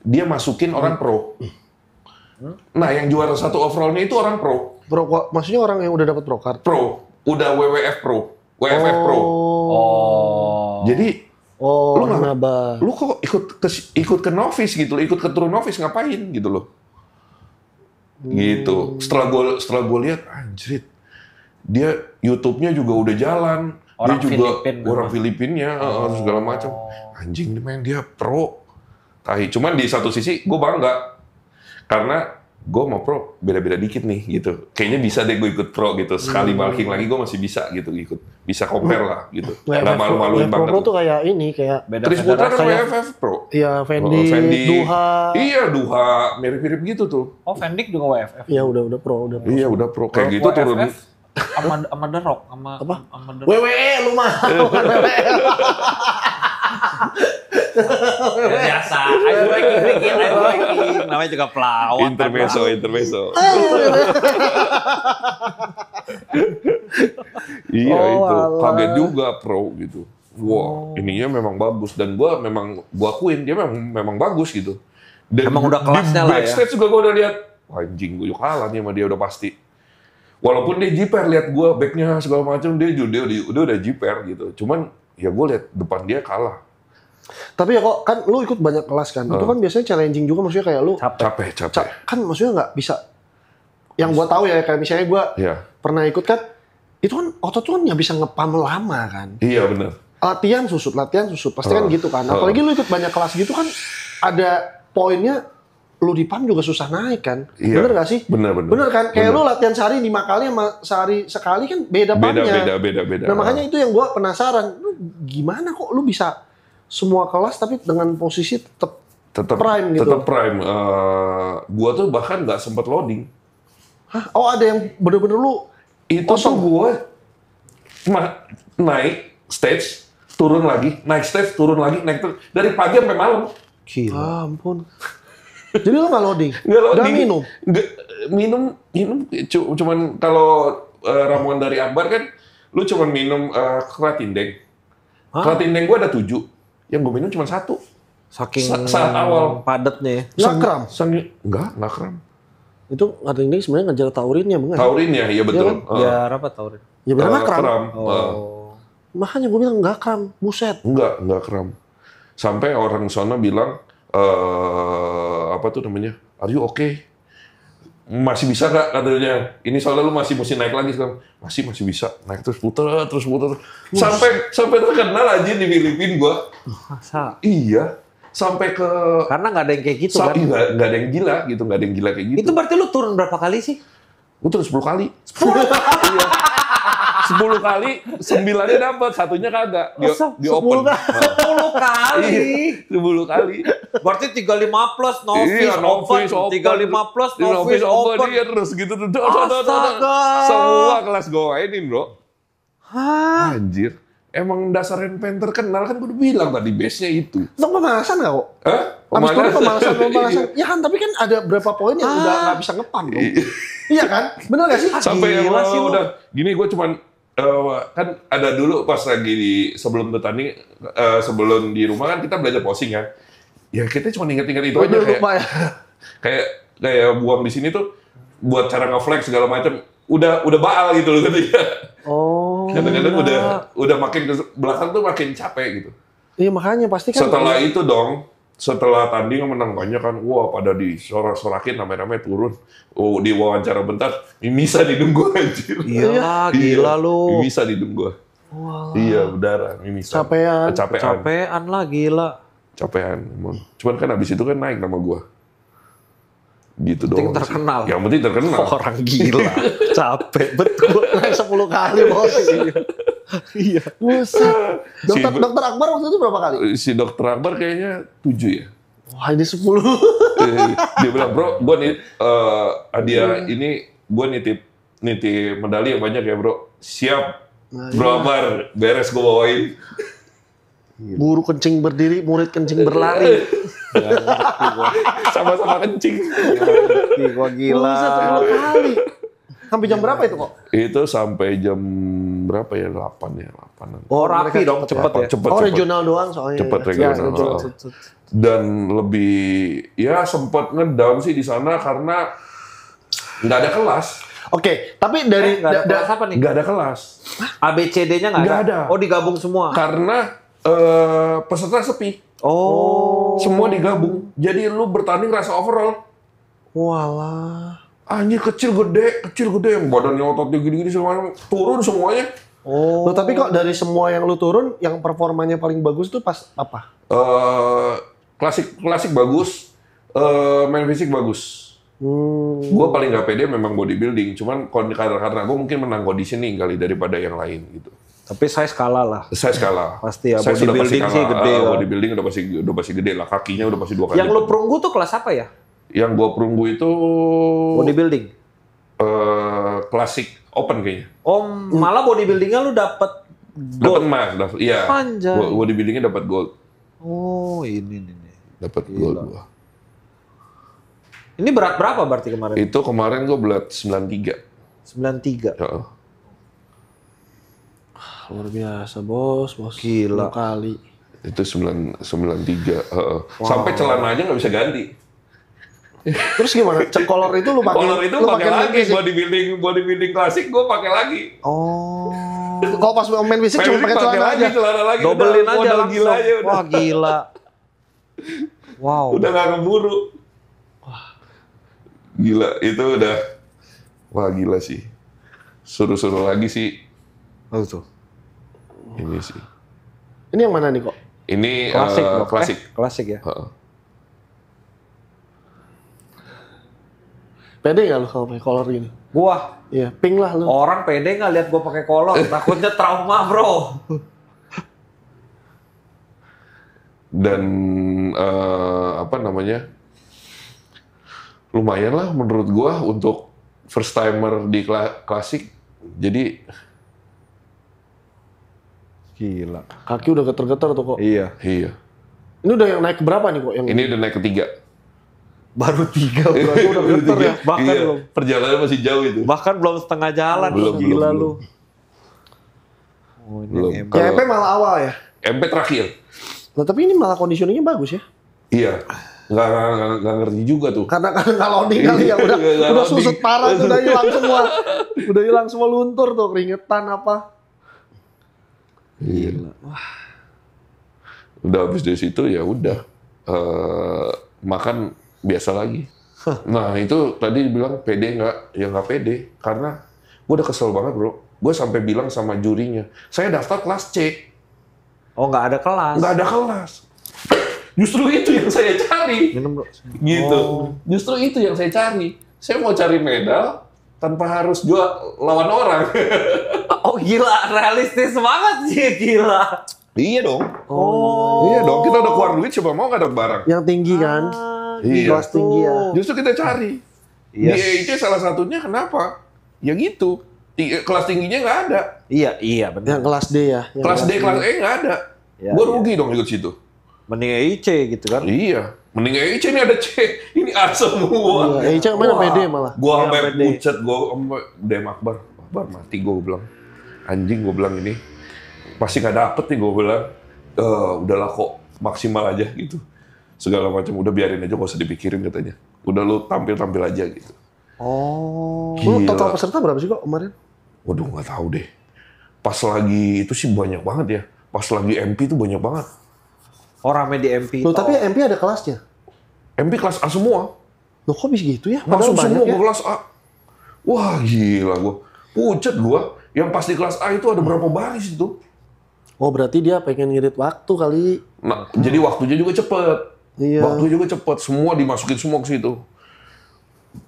Speaker 2: Dia masukin orang pro. Nah yang juara 1 overallnya itu orang pro.
Speaker 3: Pro, maksudnya orang yang udah dapat pro card?
Speaker 2: Pro, udah WWF pro, WFF pro. Jadi lu kok ikut ke novice gitu, ikut ke true novice ngapain gitu loh. Gitu. Setelah gue lihat, anjrit. Dia YouTube-nya juga udah jalan.
Speaker 1: Orang
Speaker 2: dia juga
Speaker 1: Filipin,
Speaker 2: orang Filipinnya segala macam. Anjing nih main dia pro. Tahi. Cuman di satu sisi gue bangga. Karena gue mau pro beda-beda dikit nih gitu. Kayaknya bisa deh gue ikut pro gitu. Sekali bulking lagi gue masih bisa gitu ikut. Bisa compare lah gitu. Gak malu-maluin banget.
Speaker 3: Pro tuh kayak ini, kayak
Speaker 2: Tris Putra kan WFF pro.
Speaker 3: Iya, Fendi, Duha.
Speaker 2: Iya, Duha. Mirip-mirip gitu tuh.
Speaker 1: Oh, Fendi juga WFF?
Speaker 3: Iya, udah pro.
Speaker 2: Iya, udah pro. Kayak gitu turun.
Speaker 1: Sama The Rock.
Speaker 3: Apa?
Speaker 1: WWE
Speaker 3: lu mah.
Speaker 1: Biasa. Ayo breaking. Namanya juga pelawak.
Speaker 2: Intermezzo. Iya itu. Kaget juga pro gitu. Wah, ininya memang bagus. Dan gua akuin dia memang bagus gitu. Dan
Speaker 1: emang udah kelasnya lah ya.
Speaker 2: Backstage juga gua udah lihat, anjing gua kalah nih sama dia udah pasti. Walaupun dia jiper lihat gua backnya segala macam dia udah jiper gitu. Cuman ya gua lihat depan dia kalah.
Speaker 3: Tapi ya kok kan lu ikut banyak kelas kan. Itu kan biasanya challenging juga, maksudnya kayak lu
Speaker 2: capek.
Speaker 3: Kan maksudnya nggak bisa. Yang gua tahu ya kayak misalnya gua pernah ikut kan, itu kan otot tuh kan nggak bisa ngepam lama kan.
Speaker 2: Iya benar.
Speaker 3: Latihan susut pasti kan gitu kan. Apalagi lu ikut banyak kelas gitu kan, ada poinnya lu di pam juga susah naik kan.
Speaker 2: Iya.
Speaker 3: Bener gak sih?
Speaker 2: Bener kan?
Speaker 3: Kayak lu latihan sehari 5 kali sama sehari sekali kan beda pamnya.
Speaker 2: Beda.
Speaker 3: Nah makanya itu yang gua penasaran. Lu gimana kok lu bisa semua kelas tapi dengan posisi tetap prime gitu?
Speaker 2: Tetap prime. Gua tuh bahkan nggak sempet loading.
Speaker 3: Hah? Oh ada yang bener-bener lu
Speaker 2: itu tuh gua naik stage, turun lagi, naik stage, turun lagi, naik terus. Dari pagi sampai malam.
Speaker 3: Gila. Ampun. Jadi lu nggak loading?
Speaker 2: Nggak loading.
Speaker 3: Nggak minum?
Speaker 2: Minum cuman kalau ramuan dari Akbar kan, lu cuman minum Kratindeng. Kratindeng gue ada 7, yang gue minum cuma 1.
Speaker 1: Saking
Speaker 2: saat awal
Speaker 1: padatnya ya.
Speaker 3: Nggak kram?
Speaker 2: Nggak kram.
Speaker 3: Itu Kratindeng sebenarnya ngejar taurinnya, bukan?
Speaker 2: Taurinnya, iya betul.
Speaker 1: Biar apa taurin?
Speaker 3: Ya biar nggak kram. Makanya gue bilang nggak kram, buset.
Speaker 2: Nggak kram. Sampai orang sana bilang, apa tuh namanya? Are you okay? Masih bisa nggak katanya? Ini soalnya lu masih naik lagi sekarang. Masih bisa naik terus puter. Sampai terkenal aja di Filipina gua.
Speaker 1: Masa?
Speaker 2: Iya. Sampai ke
Speaker 1: karena nggak ada yang kayak gitu kan?
Speaker 2: Nggak ada yang gila gitu, nggak ada yang gila kayak gitu.
Speaker 1: Itu berarti lu turun berapa kali sih?
Speaker 2: Gua turun 10 kali. 10 kali? Iya. 10 kali, 9-nya dapat, 1-nya kagak. Di open.
Speaker 1: 10 kali.
Speaker 2: 10 kali.
Speaker 1: Berarti 35 plus novice open. 35 plus novice open.
Speaker 2: Iya terus gitu.
Speaker 1: Astaga.
Speaker 2: Semua kelas gue mainin, bro.
Speaker 1: Hah?
Speaker 2: Anjir. Emang dasar pen terkenal kan gue udah bilang tadi base-nya itu.
Speaker 3: Itu pemanasan nggak kok?
Speaker 2: Hah?
Speaker 3: Pemanasan. Ya kan, tapi kan ada berapa poin yang udah nggak bisa ngepam dong. Iya kan? Bener nggak sih?
Speaker 2: Sampai udah gini gue cuman kan ada dulu pas lagi sebelum bertanding, sebelum di rumah kan kita belajar posing kan. Ya kita cuma inget-inget itu aja kayak buang di sini tuh buat cara nge-flex segala macam. udah baal gitu loh ketika.
Speaker 3: Oh.
Speaker 2: Kadang-kadang udah makin ke belakang tuh makin capek gitu.
Speaker 3: Iya makanya pasti kan.
Speaker 2: Setelah itu dong, setelah tanding menang banyak kan, wah pada disorak-sorakin rame-rame turun. Oh di wawancara bentar, Mimisa hidung gua anjir.
Speaker 1: Iya, gila lu.
Speaker 2: Mimisa hidung gua.
Speaker 3: Wah.
Speaker 2: Iya berdarah, Mimisa.
Speaker 1: Capean lah, gila.
Speaker 2: Capean. Cuman kan abis itu kan naik nama gua. Gitu
Speaker 1: penting
Speaker 2: doang.
Speaker 1: terkenal.
Speaker 2: Yang penting terkenal.
Speaker 1: Orang gila. Capek betul.
Speaker 3: Naik 10 kali bos. Iya. Buset. Dokter Akbar waktu itu berapa kali?
Speaker 2: Si Dokter Akbar kayaknya 7 ya.
Speaker 3: Wah ini 10.
Speaker 2: Dia bilang, bro, gua nih hadiah ini gua nitip medali yang banyak ya bro. Siap. Bro Akbar, beres gua bawain.
Speaker 3: Guru kencing berdiri, murid kencing berlari.
Speaker 2: Sama-sama kencing.
Speaker 1: Gua gila.
Speaker 3: Buset 10 kali. Sampai jam berapa itu kok?
Speaker 2: Itu sampai jam berapa ya? 8 ya, 8-an.
Speaker 1: Oh rapi dong, cepet ya.
Speaker 2: Cepet,
Speaker 3: oh regional doang soalnya.
Speaker 2: Cepet regional. Dan lebih, ya sempat ngedown sih di sana karena nggak ada kelas.
Speaker 3: Oke, tapi dari
Speaker 1: nggak ada kelas apa nih?
Speaker 2: Nggak ada kelas.
Speaker 1: ABCD-nya nggak ada? Oh digabung semua?
Speaker 2: Karena peserta sepi.
Speaker 1: Oh.
Speaker 2: Semua digabung. Jadi lu bertanding rasa overall.
Speaker 3: Walah.
Speaker 2: Anjir kecil gede yang badannya ototnya gini-gini semuanya turun semuanya.
Speaker 3: Oh. Loh, tapi kok dari semua yang lu turun, yang performanya paling bagus tuh pas apa?
Speaker 2: Klasik bagus, main fisik bagus. Gue paling gak pede memang bodybuilding, cuman karena gue mungkin menang conditioning kali daripada yang lain gitu.
Speaker 1: Tapi size kalah lah.
Speaker 2: Size kalah.
Speaker 1: Pasti ya, bodybuilding sih gede kan.
Speaker 2: Bodybuilding udah pasti gede lah, kakinya udah pasti 2 kali.
Speaker 1: Yang lu perunggu tuh kelas apa ya?
Speaker 2: Yang gue perunggu itu
Speaker 1: bodybuilding.
Speaker 2: Klasik open kayaknya.
Speaker 1: Oh, malah bodybuildingnya lu dapet gold.
Speaker 2: Dapat emas, iya.
Speaker 1: Anjay.
Speaker 2: Bodybuildingnya dapat gold.
Speaker 1: Oh, ini.
Speaker 2: Dapat gold gua.
Speaker 1: Ini berat berapa berarti kemarin?
Speaker 2: Itu kemarin gua berat 93.
Speaker 1: 93.
Speaker 2: Heeh.
Speaker 3: Luar biasa, bos.
Speaker 1: Gila.
Speaker 3: 10 kali.
Speaker 2: Itu 93. Heeh. Wow. Sampai celana aja nggak bisa ganti.
Speaker 3: Terus gimana? Kolor itu lu pakai?
Speaker 2: Kolor itu pakai lagi. Bodybuilding klasik gua pakai lagi.
Speaker 1: Oh.
Speaker 3: Kalau pas main fisik cuma pakai celana aja.
Speaker 2: Celana lagi.
Speaker 1: Dobelin aja langsung.
Speaker 2: Gila aja udah.
Speaker 1: Wah gila. Wow.
Speaker 2: Udah nggak keburu. Wah. Gila itu udah. Wah gila sih. Suruh-suruh lagi sih.
Speaker 1: Oh tuh.
Speaker 2: Ini sih.
Speaker 3: Ini yang mana nih kok?
Speaker 2: Ini
Speaker 1: klasik. Klasik ya.
Speaker 3: Pede nggak lu kalau pakai kolor gini?
Speaker 1: Gua?
Speaker 3: Iya, pink lah lu.
Speaker 1: Orang pede nggak lihat gua pakai kolor, takutnya trauma bro.
Speaker 2: Dan apa namanya? Lumayan lah menurut gua untuk first timer di klasik. Jadi
Speaker 1: gila.
Speaker 3: Kaki udah geter-geter tuh kok.
Speaker 1: Iya.
Speaker 2: Iya.
Speaker 3: Ini udah yang naik berapa nih kok? Yang
Speaker 2: ini udah naik ketiga.
Speaker 1: Baru 3 bro, udah geter ya. Bahkan
Speaker 2: iya,
Speaker 1: belum.
Speaker 2: Perjalanan masih jauh itu.
Speaker 1: Bahkan belum setengah jalan. Gila lu. Oh, ini
Speaker 3: belum. MP malah awal ya?
Speaker 2: MP terakhir.
Speaker 3: Nah tapi ini malah conditioningnya bagus ya?
Speaker 2: Iya. Nggak ngerti juga tuh.
Speaker 3: Karena nggak loading kali ya. Udah susut parah, udah hilang semua. Udah hilang semua, luntur tuh, keringetan apa.
Speaker 2: Gila. Wah. Udah habis dari situ ya udah. Makan biasa lagi. Nah itu tadi bilang pede nggak? Ya nggak pede. Karena gue udah kesel banget bro. Gue sampai bilang sama jurinya, saya daftar kelas C.
Speaker 1: Oh nggak ada kelas?
Speaker 2: Nggak ada kelas. Justru itu yang saya cari.
Speaker 1: Minum bro.
Speaker 2: Gitu. Justru itu yang saya cari. Saya mau cari medal tanpa harus jual lawan orang.
Speaker 1: Oh gila, realistis banget sih, gila.
Speaker 2: Iya dong.
Speaker 1: Oh.
Speaker 2: Iya dong, kita udah keluar duit, coba mau nggak ada barang.
Speaker 3: Yang tinggi kan?
Speaker 2: Iya.
Speaker 3: Kelas tinggi ya.
Speaker 2: Justru kita cari. Yes. Di EIC salah satunya kenapa? Ya gitu. Kelas tingginya nggak ada.
Speaker 1: Iya benar.
Speaker 3: Yang kelas D ya.
Speaker 2: Kelas D, kelas E nggak ada. Ya, gue rugi dong ikut situ.
Speaker 1: Mending EIC gitu kan?
Speaker 2: Iya. Mending EIC ini ada C. Ini A semua.
Speaker 3: Iya, EIC mana PD malah.
Speaker 2: Gue sampai pucat, gue sampai DM Akbar mati gue bilang. Anjing gue bilang ini. Pasti nggak dapet nih gue bilang. Udahlah kok maksimal aja gitu. Segala macam udah biarin aja, gak usah dipikirin katanya. Udah lu tampil aja gitu.
Speaker 3: Oh. Lu total peserta berapa sih kok kemarin?
Speaker 2: Waduh, nggak tahu deh. Pas lagi itu sih banyak banget ya. Pas lagi MP itu banyak banget.
Speaker 1: Oh, rame di MP.
Speaker 3: Loh, tapi MP ada kelasnya?
Speaker 2: MP kelas A semua.
Speaker 3: Loh, kok bisa gitu ya?
Speaker 2: Masuk semua
Speaker 3: ya?
Speaker 2: ke kelas A. Wah, gila gua. Pucet gua. Yang pas di kelas A itu ada berapa baris itu?
Speaker 3: Oh, berarti dia pengen ngirit waktu kali.
Speaker 2: Nah, jadi waktunya juga cepet.
Speaker 3: Iya.
Speaker 2: Waktunya juga cepet. Semua dimasukin semua ke situ.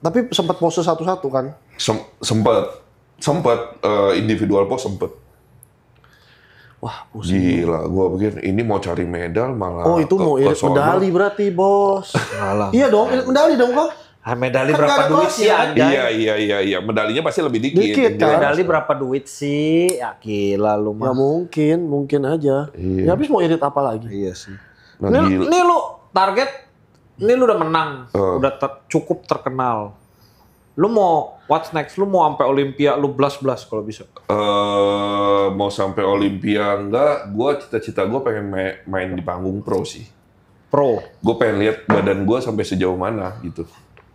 Speaker 3: Tapi sempat pose satu-satu kan?
Speaker 2: Sempat individual pose sempet.
Speaker 3: Wah, pusing.
Speaker 2: Gila, gua pikir ini mau cari medal malah.
Speaker 3: Oh, itu mau irit medali berarti, Bos. Iya dong, irit medali dong kok.
Speaker 1: Medali
Speaker 3: Kan
Speaker 1: berapa duit sih, anjay?
Speaker 2: Iya. Medalinya pasti lebih dikit.
Speaker 3: Dikit kan?
Speaker 1: Medali berapa duit sih? Ya gila lu
Speaker 3: Ya
Speaker 1: mah.
Speaker 3: mungkin aja.
Speaker 2: Iya.
Speaker 3: Ya habis mau irit apa lagi?
Speaker 1: Iya sih.
Speaker 2: Nah, gila.
Speaker 1: Ini lu target, ini lu udah menang, udah cukup terkenal. Lu mau what's next? Lu mau sampai Olympia, lu blas-blas kalau bisa.
Speaker 2: Mau sampai Olympia enggak, cita-cita gue pengen main di panggung pro sih.
Speaker 1: Pro.
Speaker 2: Gue pengen lihat badan gue sampai sejauh mana gitu.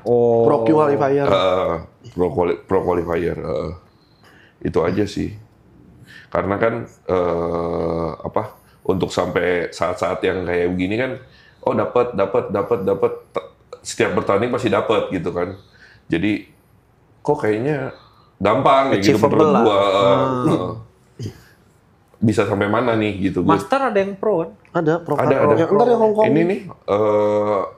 Speaker 1: Oh.
Speaker 3: Pro qualifier.
Speaker 2: Pro qualifier. Itu aja sih. Karena kan untuk sampai saat-saat yang kayak begini kan, dapat setiap bertanding pasti dapat gitu kan. Jadi kok kayaknya gampang ya gitu menurut gua. Bisa sampai mana nih gitu gua.
Speaker 1: Master ada yang pro kan?
Speaker 3: Ada pro.
Speaker 2: Ada.
Speaker 3: Ntar yang Hong Kong.
Speaker 2: Ini nih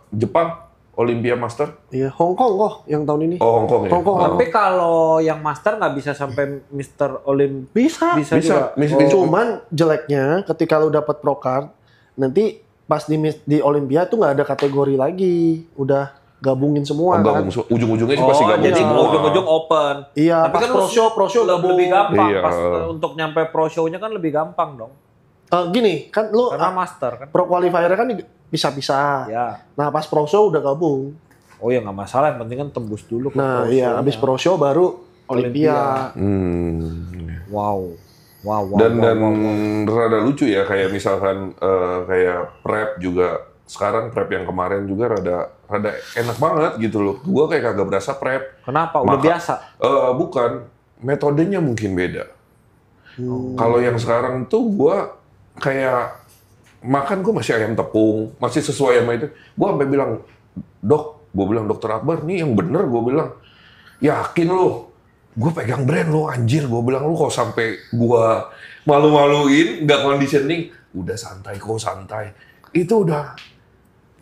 Speaker 2: Jepang Olympia Master.
Speaker 3: Iya, Hong Kong kok yang tahun ini.
Speaker 2: Oh, Hong Kong ya.
Speaker 3: Hong Kong.
Speaker 1: Tapi kalau yang master nggak bisa sampai Mr. Olympia.
Speaker 3: Bisa
Speaker 1: juga.
Speaker 3: Cuman jeleknya ketika lu dapat pro card, nanti pas di Olympia tuh nggak ada kategori lagi. Udah gabungin semua kan.
Speaker 2: Ujung-ujungnya sih pasti gabung
Speaker 1: jadi
Speaker 2: semua.
Speaker 1: ujung-ujung open.
Speaker 3: Iya,
Speaker 1: tapi
Speaker 3: pas
Speaker 1: kan
Speaker 3: pro show
Speaker 1: lebih gampang.
Speaker 2: Iya.
Speaker 1: Pas untuk nyampe pro show-nya kan lebih gampang dong.
Speaker 3: Gini, kan lu
Speaker 1: Karena master kan.
Speaker 3: pro qualifier kan bisa-bisa.
Speaker 1: Ya.
Speaker 3: Nah, pas pro show udah gabung.
Speaker 1: Oh ya nggak masalah, yang penting kan tembus dulu ke
Speaker 3: Nah,
Speaker 1: pro
Speaker 3: iya,
Speaker 1: show-nya.
Speaker 3: habis pro show baru Olympia.
Speaker 1: Wow.
Speaker 2: Dan rada lucu ya, kayak misalkan kayak prep juga. Sekarang prep yang kemarin juga rada enak banget gitu loh. Gua kayak kagak berasa prep.
Speaker 1: Kenapa? Udah biasa?
Speaker 2: Bukan, metodenya mungkin beda. Kalau yang sekarang tuh gua kayak makan gua masih ayam tepung, masih sesuai sama itu. Gua sampai bilang, gua bilang Dokter Akbar, nih yang bener gua bilang. Yakin lo? Gua pegang brand lo anjir, gua bilang lu kok sampai gua malu-maluin, nggak conditioning, udah santai. Itu udah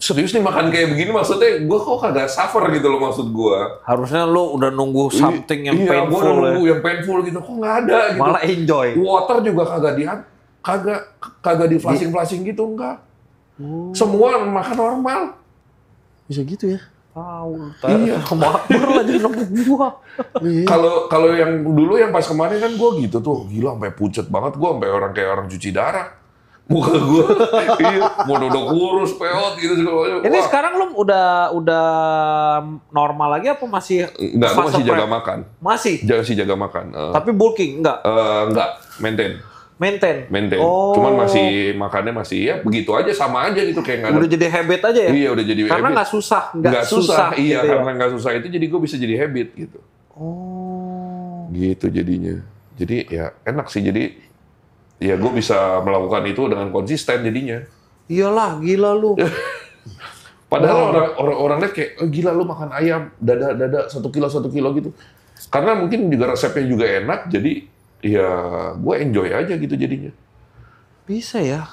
Speaker 2: serius nih makan kayak begini, maksudnya gue kok kagak suffer gitu loh maksud gue.
Speaker 1: Harusnya lo udah nunggu something yang
Speaker 2: painful. Iya, gue udah nunggu yang painful gitu, kok nggak ada gitu.
Speaker 1: Malah enjoy.
Speaker 2: Water juga kagak di flashing gitu, enggak. Semua makan normal.
Speaker 3: Bisa gitu ya?
Speaker 2: Iya.
Speaker 1: Makmur lah jadi nunggu gua.
Speaker 2: Kalau yang dulu yang pas kemarin kan gue gitu tuh, gila sampai pucet banget gue, sampai kayak orang cuci darah. Muka gue, iya, mau dodok kurus, peot gitu segala macam.
Speaker 1: Ini sekarang lu udah normal lagi apa masih?
Speaker 2: Enggak, gue masih jaga makan.
Speaker 1: Masih?
Speaker 2: Jaga makan.
Speaker 1: Tapi bulking enggak?
Speaker 2: Enggak, maintain.
Speaker 1: Oh.
Speaker 2: Cuman masih makannya masih ya begitu aja, sama aja gitu kayak nggak ada.
Speaker 1: Udah jadi habit aja ya?
Speaker 2: Iya, udah jadi
Speaker 1: karena
Speaker 2: habit.
Speaker 1: nggak susah,
Speaker 2: nggak susah. Iya,
Speaker 1: gitu
Speaker 2: karena nggak susah itu jadi gue bisa jadi habit gitu.
Speaker 1: Oh.
Speaker 2: Gitu jadinya. Jadi ya enak sih, jadi ya gue bisa melakukan itu dengan konsisten jadinya.
Speaker 1: Iyalah, gila lu.
Speaker 2: Padahal orang lihat kayak, gila lu makan ayam, dada 1 kilo gitu. Karena mungkin juga resepnya juga enak, jadi ya gue enjoy aja gitu jadinya.
Speaker 1: Bisa ya?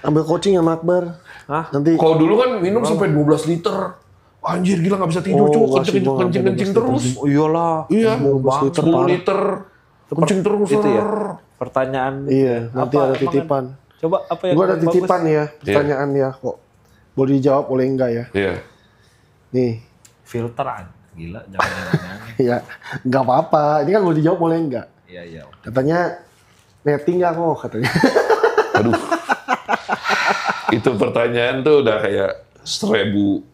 Speaker 3: Ambil coaching ya Akbar.
Speaker 1: Hah?
Speaker 3: Nanti.
Speaker 2: Kalau dulu kan minum sampai 12 liter. Anjir, gila nggak bisa tidur, kencing terus.
Speaker 1: Iyalah.
Speaker 2: Iya,
Speaker 3: 12 liter
Speaker 2: 10 liter. Kencing terus.
Speaker 1: Itu ya? Pertanyaan.
Speaker 3: Iya, nanti ada titipan.
Speaker 1: Coba apa yang
Speaker 3: Gue ada
Speaker 1: bagus?
Speaker 3: titipan ya, pertanyaan ya kok. Boleh dijawab, boleh enggak ya?
Speaker 2: Iya.
Speaker 3: Nih.
Speaker 1: Filter aja. Gila, jangan nanya.
Speaker 3: Iya, nggak apa-apa. Ini kan boleh dijawab, boleh enggak?
Speaker 1: Iya.
Speaker 3: Katanya, netting nggak kok katanya.
Speaker 2: Aduh. Itu pertanyaan tuh udah kayak 1000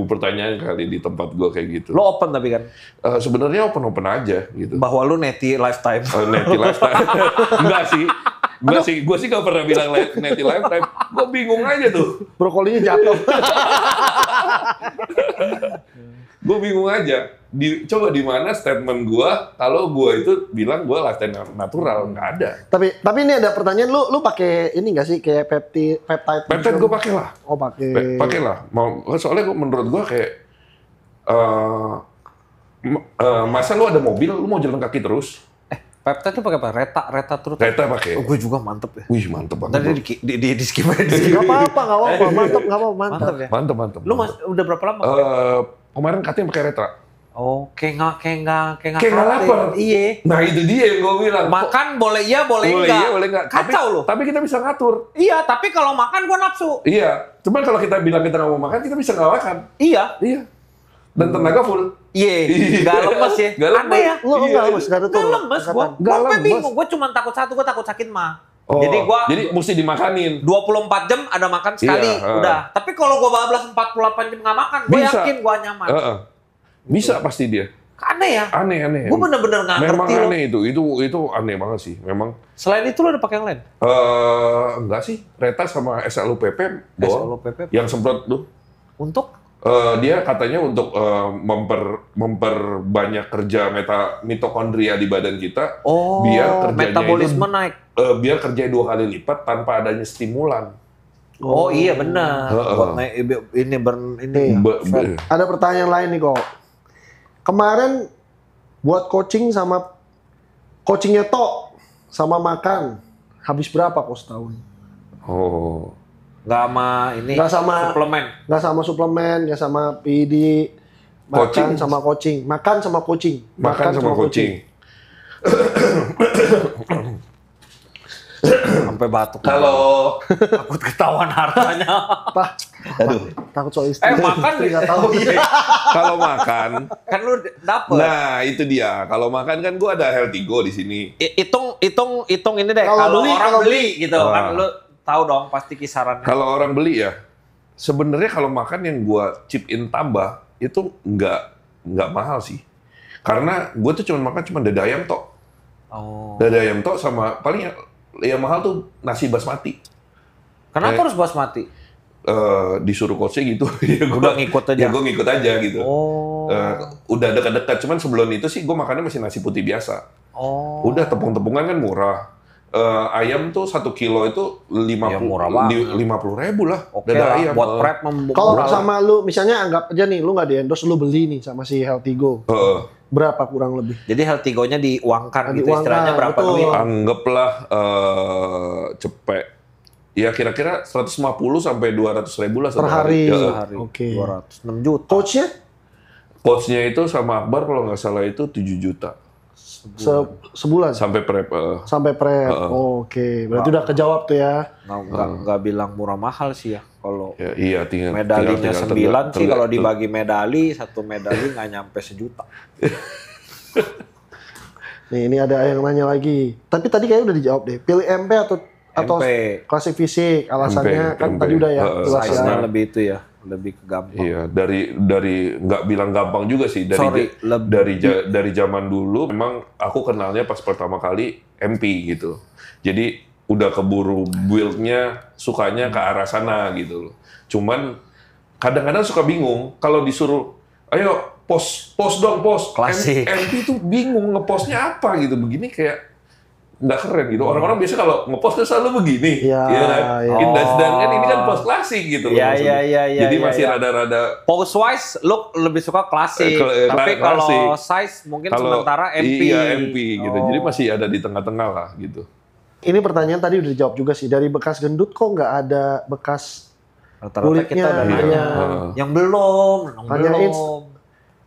Speaker 2: pertanyaan kali di tempat gue kayak gitu.
Speaker 1: Lo open tapi kan?
Speaker 2: Sebenarnya open aja gitu.
Speaker 1: Bahwa lo neti lifetime.
Speaker 2: Neti lifetime. Enggak sih. Gue sih gak pernah bilang neti lifetime. Gue bingung aja tuh.
Speaker 3: Brokolinya jatuh.
Speaker 2: Gue bingung aja. Coba di mana statement gue kalau gue itu bilang gue lifestyle natural, nggak ada.
Speaker 3: Tapi ini ada pertanyaan, lu pakai ini nggak sih kayak peptide?
Speaker 2: Peptide gue pakai lah.
Speaker 3: Oh pakai.
Speaker 2: Pakai lah. Soalnya menurut gue kayak masa lu ada mobil, lu mau jalan kaki terus?
Speaker 1: Peptide tuh pakai apa? Reta terus.
Speaker 2: Reta pakai.
Speaker 1: Oh, gue juga mantep ya.
Speaker 2: Wih, mantep banget.
Speaker 1: Tadi di skip aja.
Speaker 3: Nggak apa-apa. Mantap.
Speaker 1: Ya.
Speaker 2: Mantep.
Speaker 1: Lu udah berapa lama?
Speaker 2: Kemarin katanya pakai Reta.
Speaker 1: Oh, kayak nggak
Speaker 2: lapar.
Speaker 1: Iya.
Speaker 2: Nah itu dia yang gue bilang.
Speaker 1: Makan boleh iya, boleh enggak. Kacau loh.
Speaker 2: Tapi kita bisa ngatur.
Speaker 1: Iya, tapi kalau makan gue nafsu.
Speaker 2: Iya. Cuman kalau kita bilang kita nggak mau makan, kita bisa nggak makan.
Speaker 1: Iya.
Speaker 2: Dan tenaga full.
Speaker 1: Iya. Nggak lemes ya. Aneh ya.
Speaker 3: Lu nggak lemes, nggak ada turun.
Speaker 1: Nggak lemes gue. Gue bingung. Gue cuma takut satu, gue takut sakit mah.
Speaker 2: Oh,
Speaker 1: jadi
Speaker 2: mesti dimakanin.
Speaker 1: 24 jam ada makan sekali, udah. Tapi kalau gue bablas 48 jam nggak makan, gue yakin gue nyaman.
Speaker 2: Bisa pasti dia.
Speaker 1: Aneh ya?
Speaker 2: Aneh.
Speaker 1: Gue bener-bener nggak ngerti.
Speaker 2: Memang aneh itu aneh banget sih, memang.
Speaker 1: Selain itu lo ada pakai yang lain?
Speaker 2: Enggak sih, Reta sama SLUPP doang.
Speaker 1: SLUPP
Speaker 2: yang semprot tuh.
Speaker 1: Untuk?
Speaker 2: Dia katanya untuk memperbanyak kerja mitokondria di badan kita, biar kerjanya
Speaker 1: metabolisme naik.
Speaker 2: Biar kerja 2 kali lipat tanpa adanya stimulan.
Speaker 1: Oh iya benar. Buat naik ini.
Speaker 3: Ada pertanyaan lain nih kok. Kemarin buat coachingnya Tok sama makan habis berapa kok setahun?
Speaker 2: Oh.
Speaker 1: Nggak sama ini. Suplemen.
Speaker 3: Nggak sama suplemen, nggak sama PD. Makan sama coaching.
Speaker 1: Sampai batuk.
Speaker 2: Kalau
Speaker 1: takut ketahuan hartanya.
Speaker 3: Aduh. Takut soal istri.
Speaker 1: Makan
Speaker 3: nggak tahu.
Speaker 2: Kalau makan
Speaker 1: kan lu dapet.
Speaker 2: Nah, itu dia. Kalau makan kan gua ada Healthy Go di sini.
Speaker 1: Hitung ini deh.
Speaker 3: Kalau
Speaker 1: orang beli gitu kan lu tahu dong pasti kisarannya.
Speaker 2: Kalau orang beli ya, sebenarnya kalau makan yang gua chip in tambah itu nggak mahal sih. Karena gua tuh cuma makan dada ayam tok.
Speaker 1: Oh.
Speaker 2: Dada ayam tok sama paling yang mahal tuh nasi basmati.
Speaker 1: Kenapa harus basmati?
Speaker 2: Disuruh coachnya gitu.
Speaker 1: Udah ngikut aja.
Speaker 2: Ya gue ngikut aja gitu.
Speaker 1: Oh.
Speaker 2: Udah dekat-dekat. Cuman sebelum itu sih gue makannya masih nasi putih biasa.
Speaker 1: Oh.
Speaker 2: Udah tepung-tepungan kan murah. Ayam tuh 1 kilo itu 50.000 lah.
Speaker 1: Oke lah,
Speaker 2: ayam.
Speaker 1: buat prep
Speaker 3: kalau sama lu, misalnya anggap aja nih, lu nggak di-endorse, lu beli nih sama si Healthy Go. Berapa kurang lebih?
Speaker 1: Jadi Healthy Go-nya diuangkan gitu, istilahnya berapa duit?
Speaker 2: Anggaplah cepet. Ya kira-kira 150 sampai 200.000 lah
Speaker 3: per hari.
Speaker 1: Oke. 206 juta.
Speaker 3: Coachnya
Speaker 2: itu sama Akbar kalau nggak salah itu 7 juta.
Speaker 3: Sebulan?
Speaker 2: Sampai prep.
Speaker 3: Oke. Berarti udah kejawab tuh ya.
Speaker 1: Nggak bilang murah mahal sih ya. Kalau
Speaker 2: tinggal
Speaker 1: medalinya 9 sih, kalau dibagi medali, 1 medali nggak nyampe sejuta.
Speaker 3: Nih, ini ada yang nanya lagi. Tapi tadi kayaknya udah dijawab deh. Pilih MP atau klasik fisik, alasannya kan tadi udah ya.
Speaker 1: Size-nya lebih itu ya, lebih gampang.
Speaker 2: Iya, dari nggak bilang gampang juga sih. Dari zaman dulu memang aku kenalnya pas pertama kali MP gitu. Jadi udah keburu build-nya sukanya ke arah sana gitu loh. Cuman kadang-kadang suka bingung kalau disuruh ayo post dong.
Speaker 1: Klasik.
Speaker 2: MP tuh bingung ngepostnya apa gitu. Begini kayak nggak keren gitu. Orang-orang biasa kalau ngepost kan selalu begini.
Speaker 3: Iya.
Speaker 2: Dan ini kan post klasik gitu loh.
Speaker 1: Iya.
Speaker 2: Jadi masih rada-rada
Speaker 1: pose wise look lebih suka klasik. Tapi kalau size mungkin sementara MP.
Speaker 2: Iya, MP gitu. Jadi masih ada di tengah-tengah lah gitu.
Speaker 3: Ini pertanyaan tadi udah dijawab juga sih. Dari bekas gendut kok nggak ada bekas
Speaker 1: rata-rata kita udah nanya. Yang belum.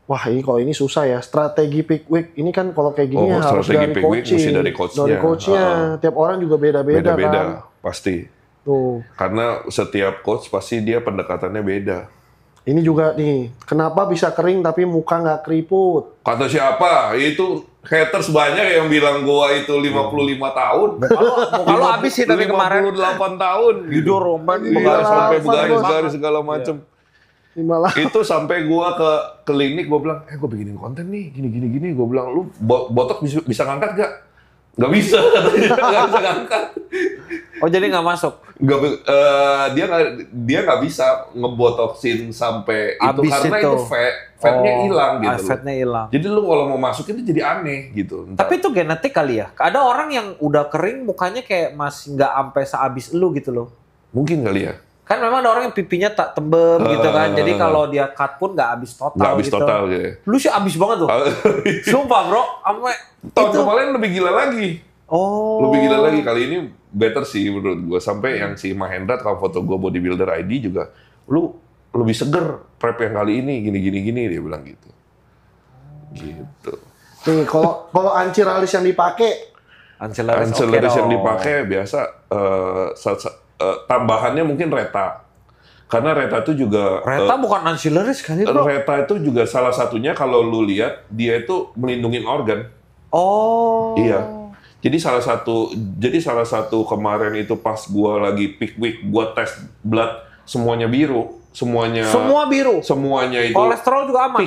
Speaker 3: Wah, ini kalau ini susah ya. Strategi peak week ini kan kalau kayak gini harus dari coaching.
Speaker 2: Dari
Speaker 3: coachnya. Tiap orang juga beda-beda kan.
Speaker 2: Pasti.
Speaker 3: Tuh.
Speaker 2: Karena setiap coach pasti dia pendekatannya beda.
Speaker 3: Ini juga nih, kenapa bisa kering tapi muka nggak keriput?
Speaker 2: Kata siapa? Itu haters banyak yang bilang gua itu 55 tahun.
Speaker 1: Kalau habis sih tapi kemarin
Speaker 2: 58 tahun.
Speaker 1: Gitu Roman
Speaker 2: sampai garis segala macem.
Speaker 3: Malah.
Speaker 2: Itu sampai gua ke klinik, gua bilang, gua bikinin konten nih, gini. Gua bilang, lu botok bisa ngangkat gak? Gak bisa, katanya. Gak bisa ngangkat.
Speaker 1: Oh jadi nggak masuk?
Speaker 2: Dia nggak bisa ngebotoksin sampai itu
Speaker 1: Abis
Speaker 2: karena itu fatnya hilang gitu.
Speaker 1: Fatnya hilang.
Speaker 2: Jadi lu kalau mau masuk itu jadi aneh gitu.
Speaker 1: Tapi itu genetik kali ya. Ada orang yang udah kering mukanya kayak masih nggak sampai seabis lu gitu loh.
Speaker 2: Mungkin kali ya.
Speaker 1: Kan memang ada orang yang pipinya tak tembem gitu kan. Jadi kalau dia cut pun nggak habis total.
Speaker 2: Nggak habis
Speaker 1: gitu.
Speaker 2: total gitu.
Speaker 1: Lu sih habis banget tuh. Sumpah bro.
Speaker 2: Tahun kemarin lebih gila lagi.
Speaker 1: Oh.
Speaker 2: Lebih gila lagi. Kali ini better sih menurut gue. Sampai yang si Mahendra kalau foto gue bodybuilder ID juga. Lu lebih seger prep yang kali ini. Gini dia bilang gitu. Gitu.
Speaker 3: Nih kalau anciralis yang dipakai.
Speaker 2: Ancillary yang dipakai biasa tambahannya mungkin Reta. Karena Reta itu juga
Speaker 1: Reta bukan ancillary sekali bro.
Speaker 2: Reta itu juga salah satunya kalau lu lihat dia itu melindungi organ.
Speaker 1: Oh.
Speaker 2: Iya. Jadi salah satu kemarin itu pas gua lagi peak week, gua tes blood semuanya biru,
Speaker 1: Semua biru.
Speaker 2: semuanya itu
Speaker 1: Kolesterol juga aman.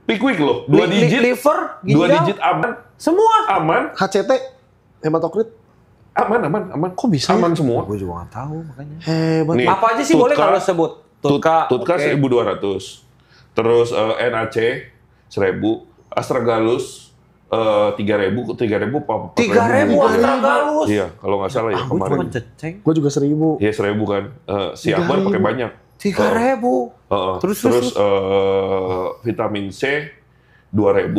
Speaker 2: Peak week loh, 2 digit,
Speaker 1: liver, ginjal,
Speaker 2: 2 digit aman,
Speaker 1: semua
Speaker 2: aman,
Speaker 3: HCT, hematokrit.
Speaker 2: aman.
Speaker 3: Kok bisa?
Speaker 2: Aman semua.
Speaker 1: Gue juga nggak tahu makanya.
Speaker 3: Hebat.
Speaker 2: Nih,
Speaker 1: Apa aja sih boleh kalau sebut? Tutka
Speaker 2: okay. 1.200. Terus NAC 1.000, Astragalus 3.000 apa
Speaker 1: 3.000 Astragalus.
Speaker 2: Iya, kalau nggak salah ya
Speaker 1: Gue
Speaker 2: kemarin.
Speaker 1: cuma ceceng.
Speaker 3: Gue juga 1.000.
Speaker 2: Iya 1.000 kan. Si Akbar pakai banyak.
Speaker 1: 3.000.
Speaker 2: Terus vitamin C 2.000,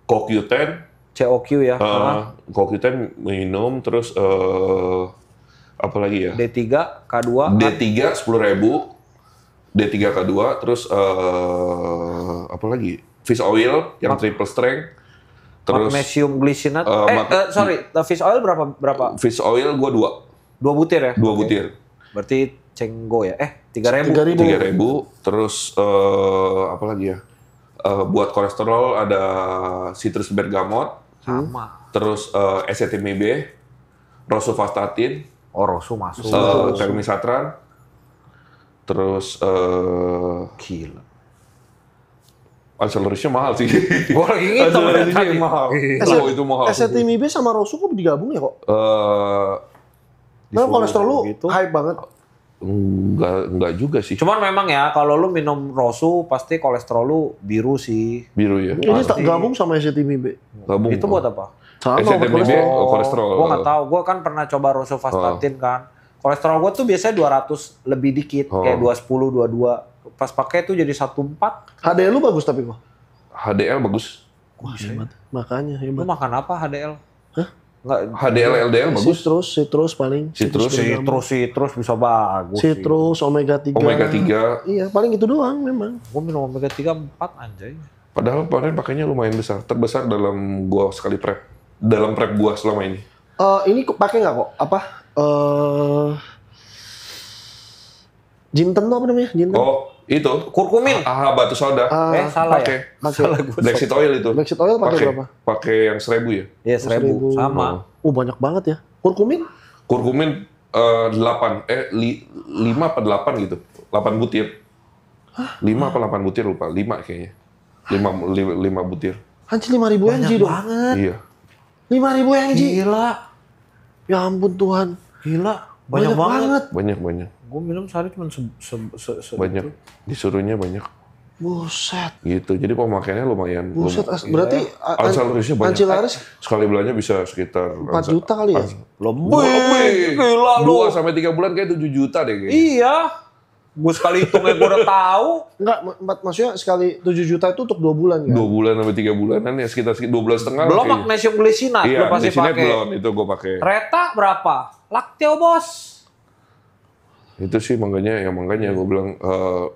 Speaker 2: CoQ10,
Speaker 1: COQ ya.
Speaker 2: CoQ10 minum, terus apa lagi ya?
Speaker 1: D3, K2.
Speaker 2: D3 10.000, D3 K2, terus apa lagi? Fish oil yang triple strength. Terus
Speaker 1: magnesium glycinate. Fish oil berapa?
Speaker 2: Fish oil gua 2.
Speaker 1: 2 butir ya?
Speaker 2: 2 butir.
Speaker 1: Berarti cenggo ya? 3.000.
Speaker 2: 3.000. Terus apa lagi ya? Buat kolesterol ada citrus bergamot.
Speaker 1: Sama.
Speaker 2: Terus ezetimibe, rosuvastatin.
Speaker 1: Oh, rosu masuk.
Speaker 2: Termisatran. Terus
Speaker 1: Gila.
Speaker 2: Ancillary-nya mahal sih.
Speaker 1: Gue lagi ngitung
Speaker 2: Ancillary-nya mahal. Oh, itu mahal.
Speaker 3: Ezetimibe sama rosu kok digabung ya kok? Nah, kolesterol lu
Speaker 1: gitu.
Speaker 3: hype banget.
Speaker 2: Enggak juga sih.
Speaker 1: Cuman memang ya kalau lu minum rosu pasti kolesterol lu biru sih.
Speaker 2: Biru ya.
Speaker 3: Ini tak gabung sama ezetimibe.
Speaker 2: Gabung.
Speaker 1: Itu buat apa?
Speaker 3: Sama
Speaker 2: ezetimibe kolesterol.
Speaker 1: Gue nggak tahu. Gue kan pernah coba rosuvastatin kan. Kolesterol gue tuh biasanya 200 lebih dikit, kayak 210, 22. Pas pakai tuh jadi 14.
Speaker 3: HDL lu bagus tapi kok.
Speaker 2: HDL bagus.
Speaker 3: Wah, hebat. Makanya
Speaker 1: Lu
Speaker 3: hebat.
Speaker 1: makan apa HDL?
Speaker 3: Hah?
Speaker 1: Enggak.
Speaker 2: HDL, LDL bagus.
Speaker 3: Citrus paling.
Speaker 1: Citrus bisa bagus.
Speaker 3: Citrus, omega 3.
Speaker 2: Omega 3.
Speaker 3: Iya, paling itu doang memang.
Speaker 1: Gue minum omega 3 4 anjay.
Speaker 2: Padahal kemarin pakainya lumayan besar. Terbesar dalam gua sekali prep. Dalam prep gua selama ini.
Speaker 3: Ini pakai nggak kok? Apa? Jinten tuh apa namanya? Jinten.
Speaker 2: Oh, itu.
Speaker 1: Kurkumin.
Speaker 2: Batu soda.
Speaker 1: Salah
Speaker 2: pakai.
Speaker 1: ya? Salah gue.
Speaker 2: Black seed oil itu.
Speaker 3: Black seed oil pakai berapa?
Speaker 2: Pakai yang 1.000 ya.
Speaker 1: Iya 1.000 sama.
Speaker 3: Banyak banget ya. Kurkumin?
Speaker 2: Kurkumin 8, 5 apa 8 gitu. 8 butir. 5 apa 8 butir lupa. 5 kayaknya. 5 butir.
Speaker 3: Anjir 5.000 mg dong.
Speaker 1: Banget.
Speaker 2: Iya.
Speaker 3: 5.000 mg.
Speaker 1: Gila.
Speaker 3: Ya ampun Tuhan.
Speaker 1: Gila. Banyak banget.
Speaker 2: Banyak.
Speaker 1: Gue minum sehari cuma
Speaker 2: banyak. Disuruhnya banyak.
Speaker 3: Buset.
Speaker 2: Gitu. Jadi pemakaiannya lumayan.
Speaker 3: Buset. Berarti
Speaker 2: Ancillary-nya banyak.
Speaker 3: Ancillary
Speaker 2: Sekali belanja bisa sekitar
Speaker 3: 4 juta kali ya?
Speaker 2: Lebih.
Speaker 1: Gila lu.
Speaker 2: 2 sampai 3 bulan kayak 7 juta deh kayaknya.
Speaker 1: Iya. Gue sekali hitungnya gue udah tahu.
Speaker 3: Enggak, maksudnya sekali 7 juta itu untuk 2 bulan kan?
Speaker 2: 2 bulan sampai 3 bulanan ya sekitar 2 bulan setengah.
Speaker 1: Belum magnesium glycinate
Speaker 2: iya,
Speaker 1: lu pasti pakai.
Speaker 2: belum, itu gue pakai.
Speaker 1: Reta berapa? Lakteo bos.
Speaker 2: Itu sih makanya gue bilang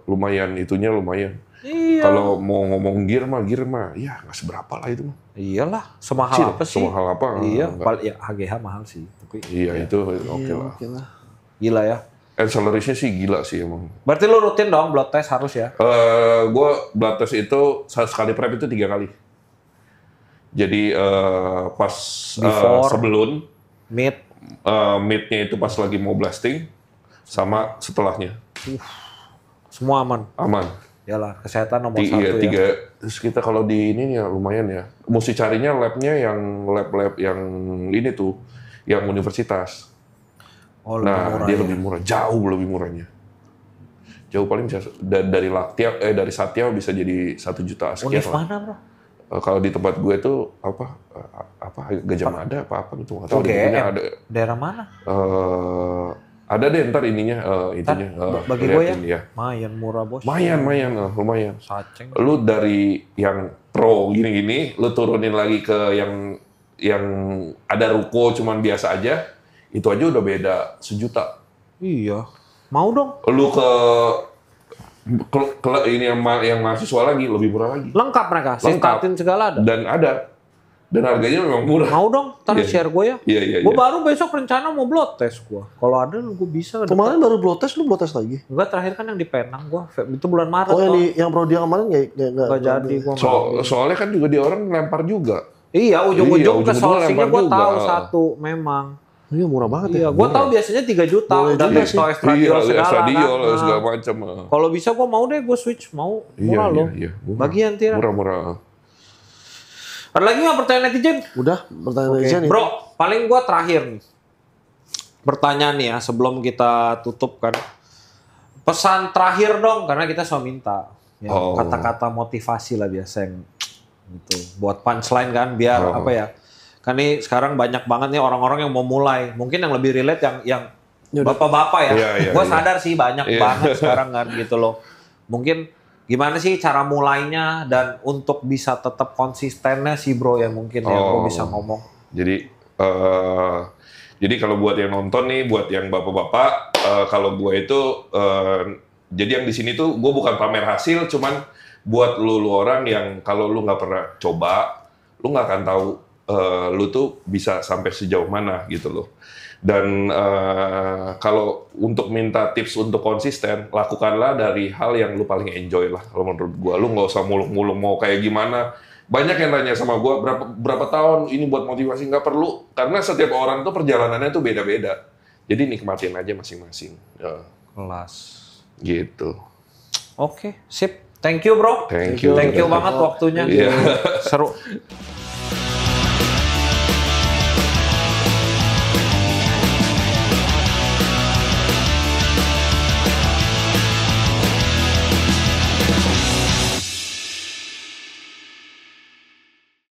Speaker 2: lumayan, itunya lumayan.
Speaker 1: Iya.
Speaker 2: Kalau mau ngomong gear mah ya nggak seberapa lah itu mah.
Speaker 1: Iyalah, semahal apa sih?
Speaker 2: Semahal apa?
Speaker 1: Iya, ya HGH mahal sih. Tapi
Speaker 2: iya itu oke lah.
Speaker 1: Gila ya.
Speaker 2: Ancillary-nya sih gila sih emang.
Speaker 1: Berarti lu rutin dong blood test harus ya?
Speaker 2: Gue blood test itu sekali prep itu 3 kali. Jadi pas sebelum mid-nya itu pas lagi mau blasting sama setelahnya.
Speaker 1: Semua aman.
Speaker 2: Aman.
Speaker 1: Yalah, kesehatan nomor 1 ya.
Speaker 2: Terus kita kalau di ini ya lumayan ya. Mesti carinya labnya yang lab yang ini tuh, yang universitas.
Speaker 1: Oh,
Speaker 2: Dia lebih murah, jauh lebih murahnya. Jauh paling bisa dari dari Satya bisa jadi 1 juta sekian.
Speaker 1: Univ mana, Bro?
Speaker 2: Kalau di tempat gue itu apa Gajah Mada apa gitu nggak tahu.
Speaker 1: Ada daerah mana?
Speaker 2: Ada deh ntar ininya.
Speaker 1: Bagi gue ya, lumayan murah bos.
Speaker 2: Lumayan.
Speaker 1: Saceng.
Speaker 2: Lu dari yang pro gini-gini, lu turunin lagi ke yang ada ruko cuman biasa aja, itu aja udah beda 1 juta.
Speaker 1: Iya, mau dong.
Speaker 2: Lu ke ini yang mahasiswa lagi lebih murah lagi.
Speaker 1: Lengkap mereka, Sintatin segala ada.
Speaker 2: Dan harganya memang murah.
Speaker 1: Mau dong, ntar share gue ya.
Speaker 2: Iya.
Speaker 1: Gue baru besok rencana mau blood test gue. Kalau ada gue bisa.
Speaker 3: Kemarin baru blood test, lu blood test lagi?
Speaker 1: Enggak, terakhir kan yang di Penang gue. Itu bulan Maret.
Speaker 3: Oh, yang Prodia kemarin nggak
Speaker 1: jadi gue.
Speaker 2: Soalnya kan juga dia orang lempar juga.
Speaker 1: Iya, ujung-ujung ke solsinya gue tahu satu memang.
Speaker 3: Iya, murah banget ya.
Speaker 1: Iya, gue tahu biasanya 3 juta. Udah testo estradiol
Speaker 2: segala macam.
Speaker 1: Kalau bisa gue mau deh, gue switch. Murah loh.
Speaker 2: Iya.
Speaker 1: Bagian Tira.
Speaker 2: Murah.
Speaker 1: Ada lagi nggak pertanyaan netizen?
Speaker 3: Udah, pertanyaan netizen ya.
Speaker 1: Bro, paling gue terakhir nih. Pertanyaan nih ya, sebelum kita tutup kan. Pesan terakhir dong, karena kita selalu minta. Kata-kata motivasi lah biasa yang gitu. Buat punchline kan, biar apa ya. Kan nih sekarang banyak banget nih orang-orang yang mau mulai. Mungkin yang lebih relate yang bapak-bapak ya. Gue sadar sih banyak banget sekarang kan gitu loh. Mungkin gimana sih cara mulainya dan untuk bisa tetap konsistennya sih bro ya mungkin ya lo bisa ngomong.
Speaker 2: Jadi kalau buat yang nonton nih, buat yang bapak-bapak, kalau gue itu jadi yang di sini tuh gue bukan pamer hasil, cuman buat lu orang yang kalau lu nggak pernah coba, lu nggak akan tahu lu tuh bisa sampai sejauh mana gitu loh. Dan kalau untuk minta tips untuk konsisten, lakukanlah dari hal yang lu paling enjoy lah. Kalau menurut gua, lu nggak usah muluk-muluk mau kayak gimana. Banyak yang tanya sama gua berapa tahun ini buat motivasi, nggak perlu. Karena setiap orang tuh perjalanannya tuh beda-beda. Jadi nikmatin aja masing-masing.
Speaker 1: Kelas.
Speaker 2: Gitu.
Speaker 1: Oke, sip. Thank you bro.
Speaker 2: Thank you
Speaker 1: banget waktunya.
Speaker 2: Yeah.
Speaker 1: Seru.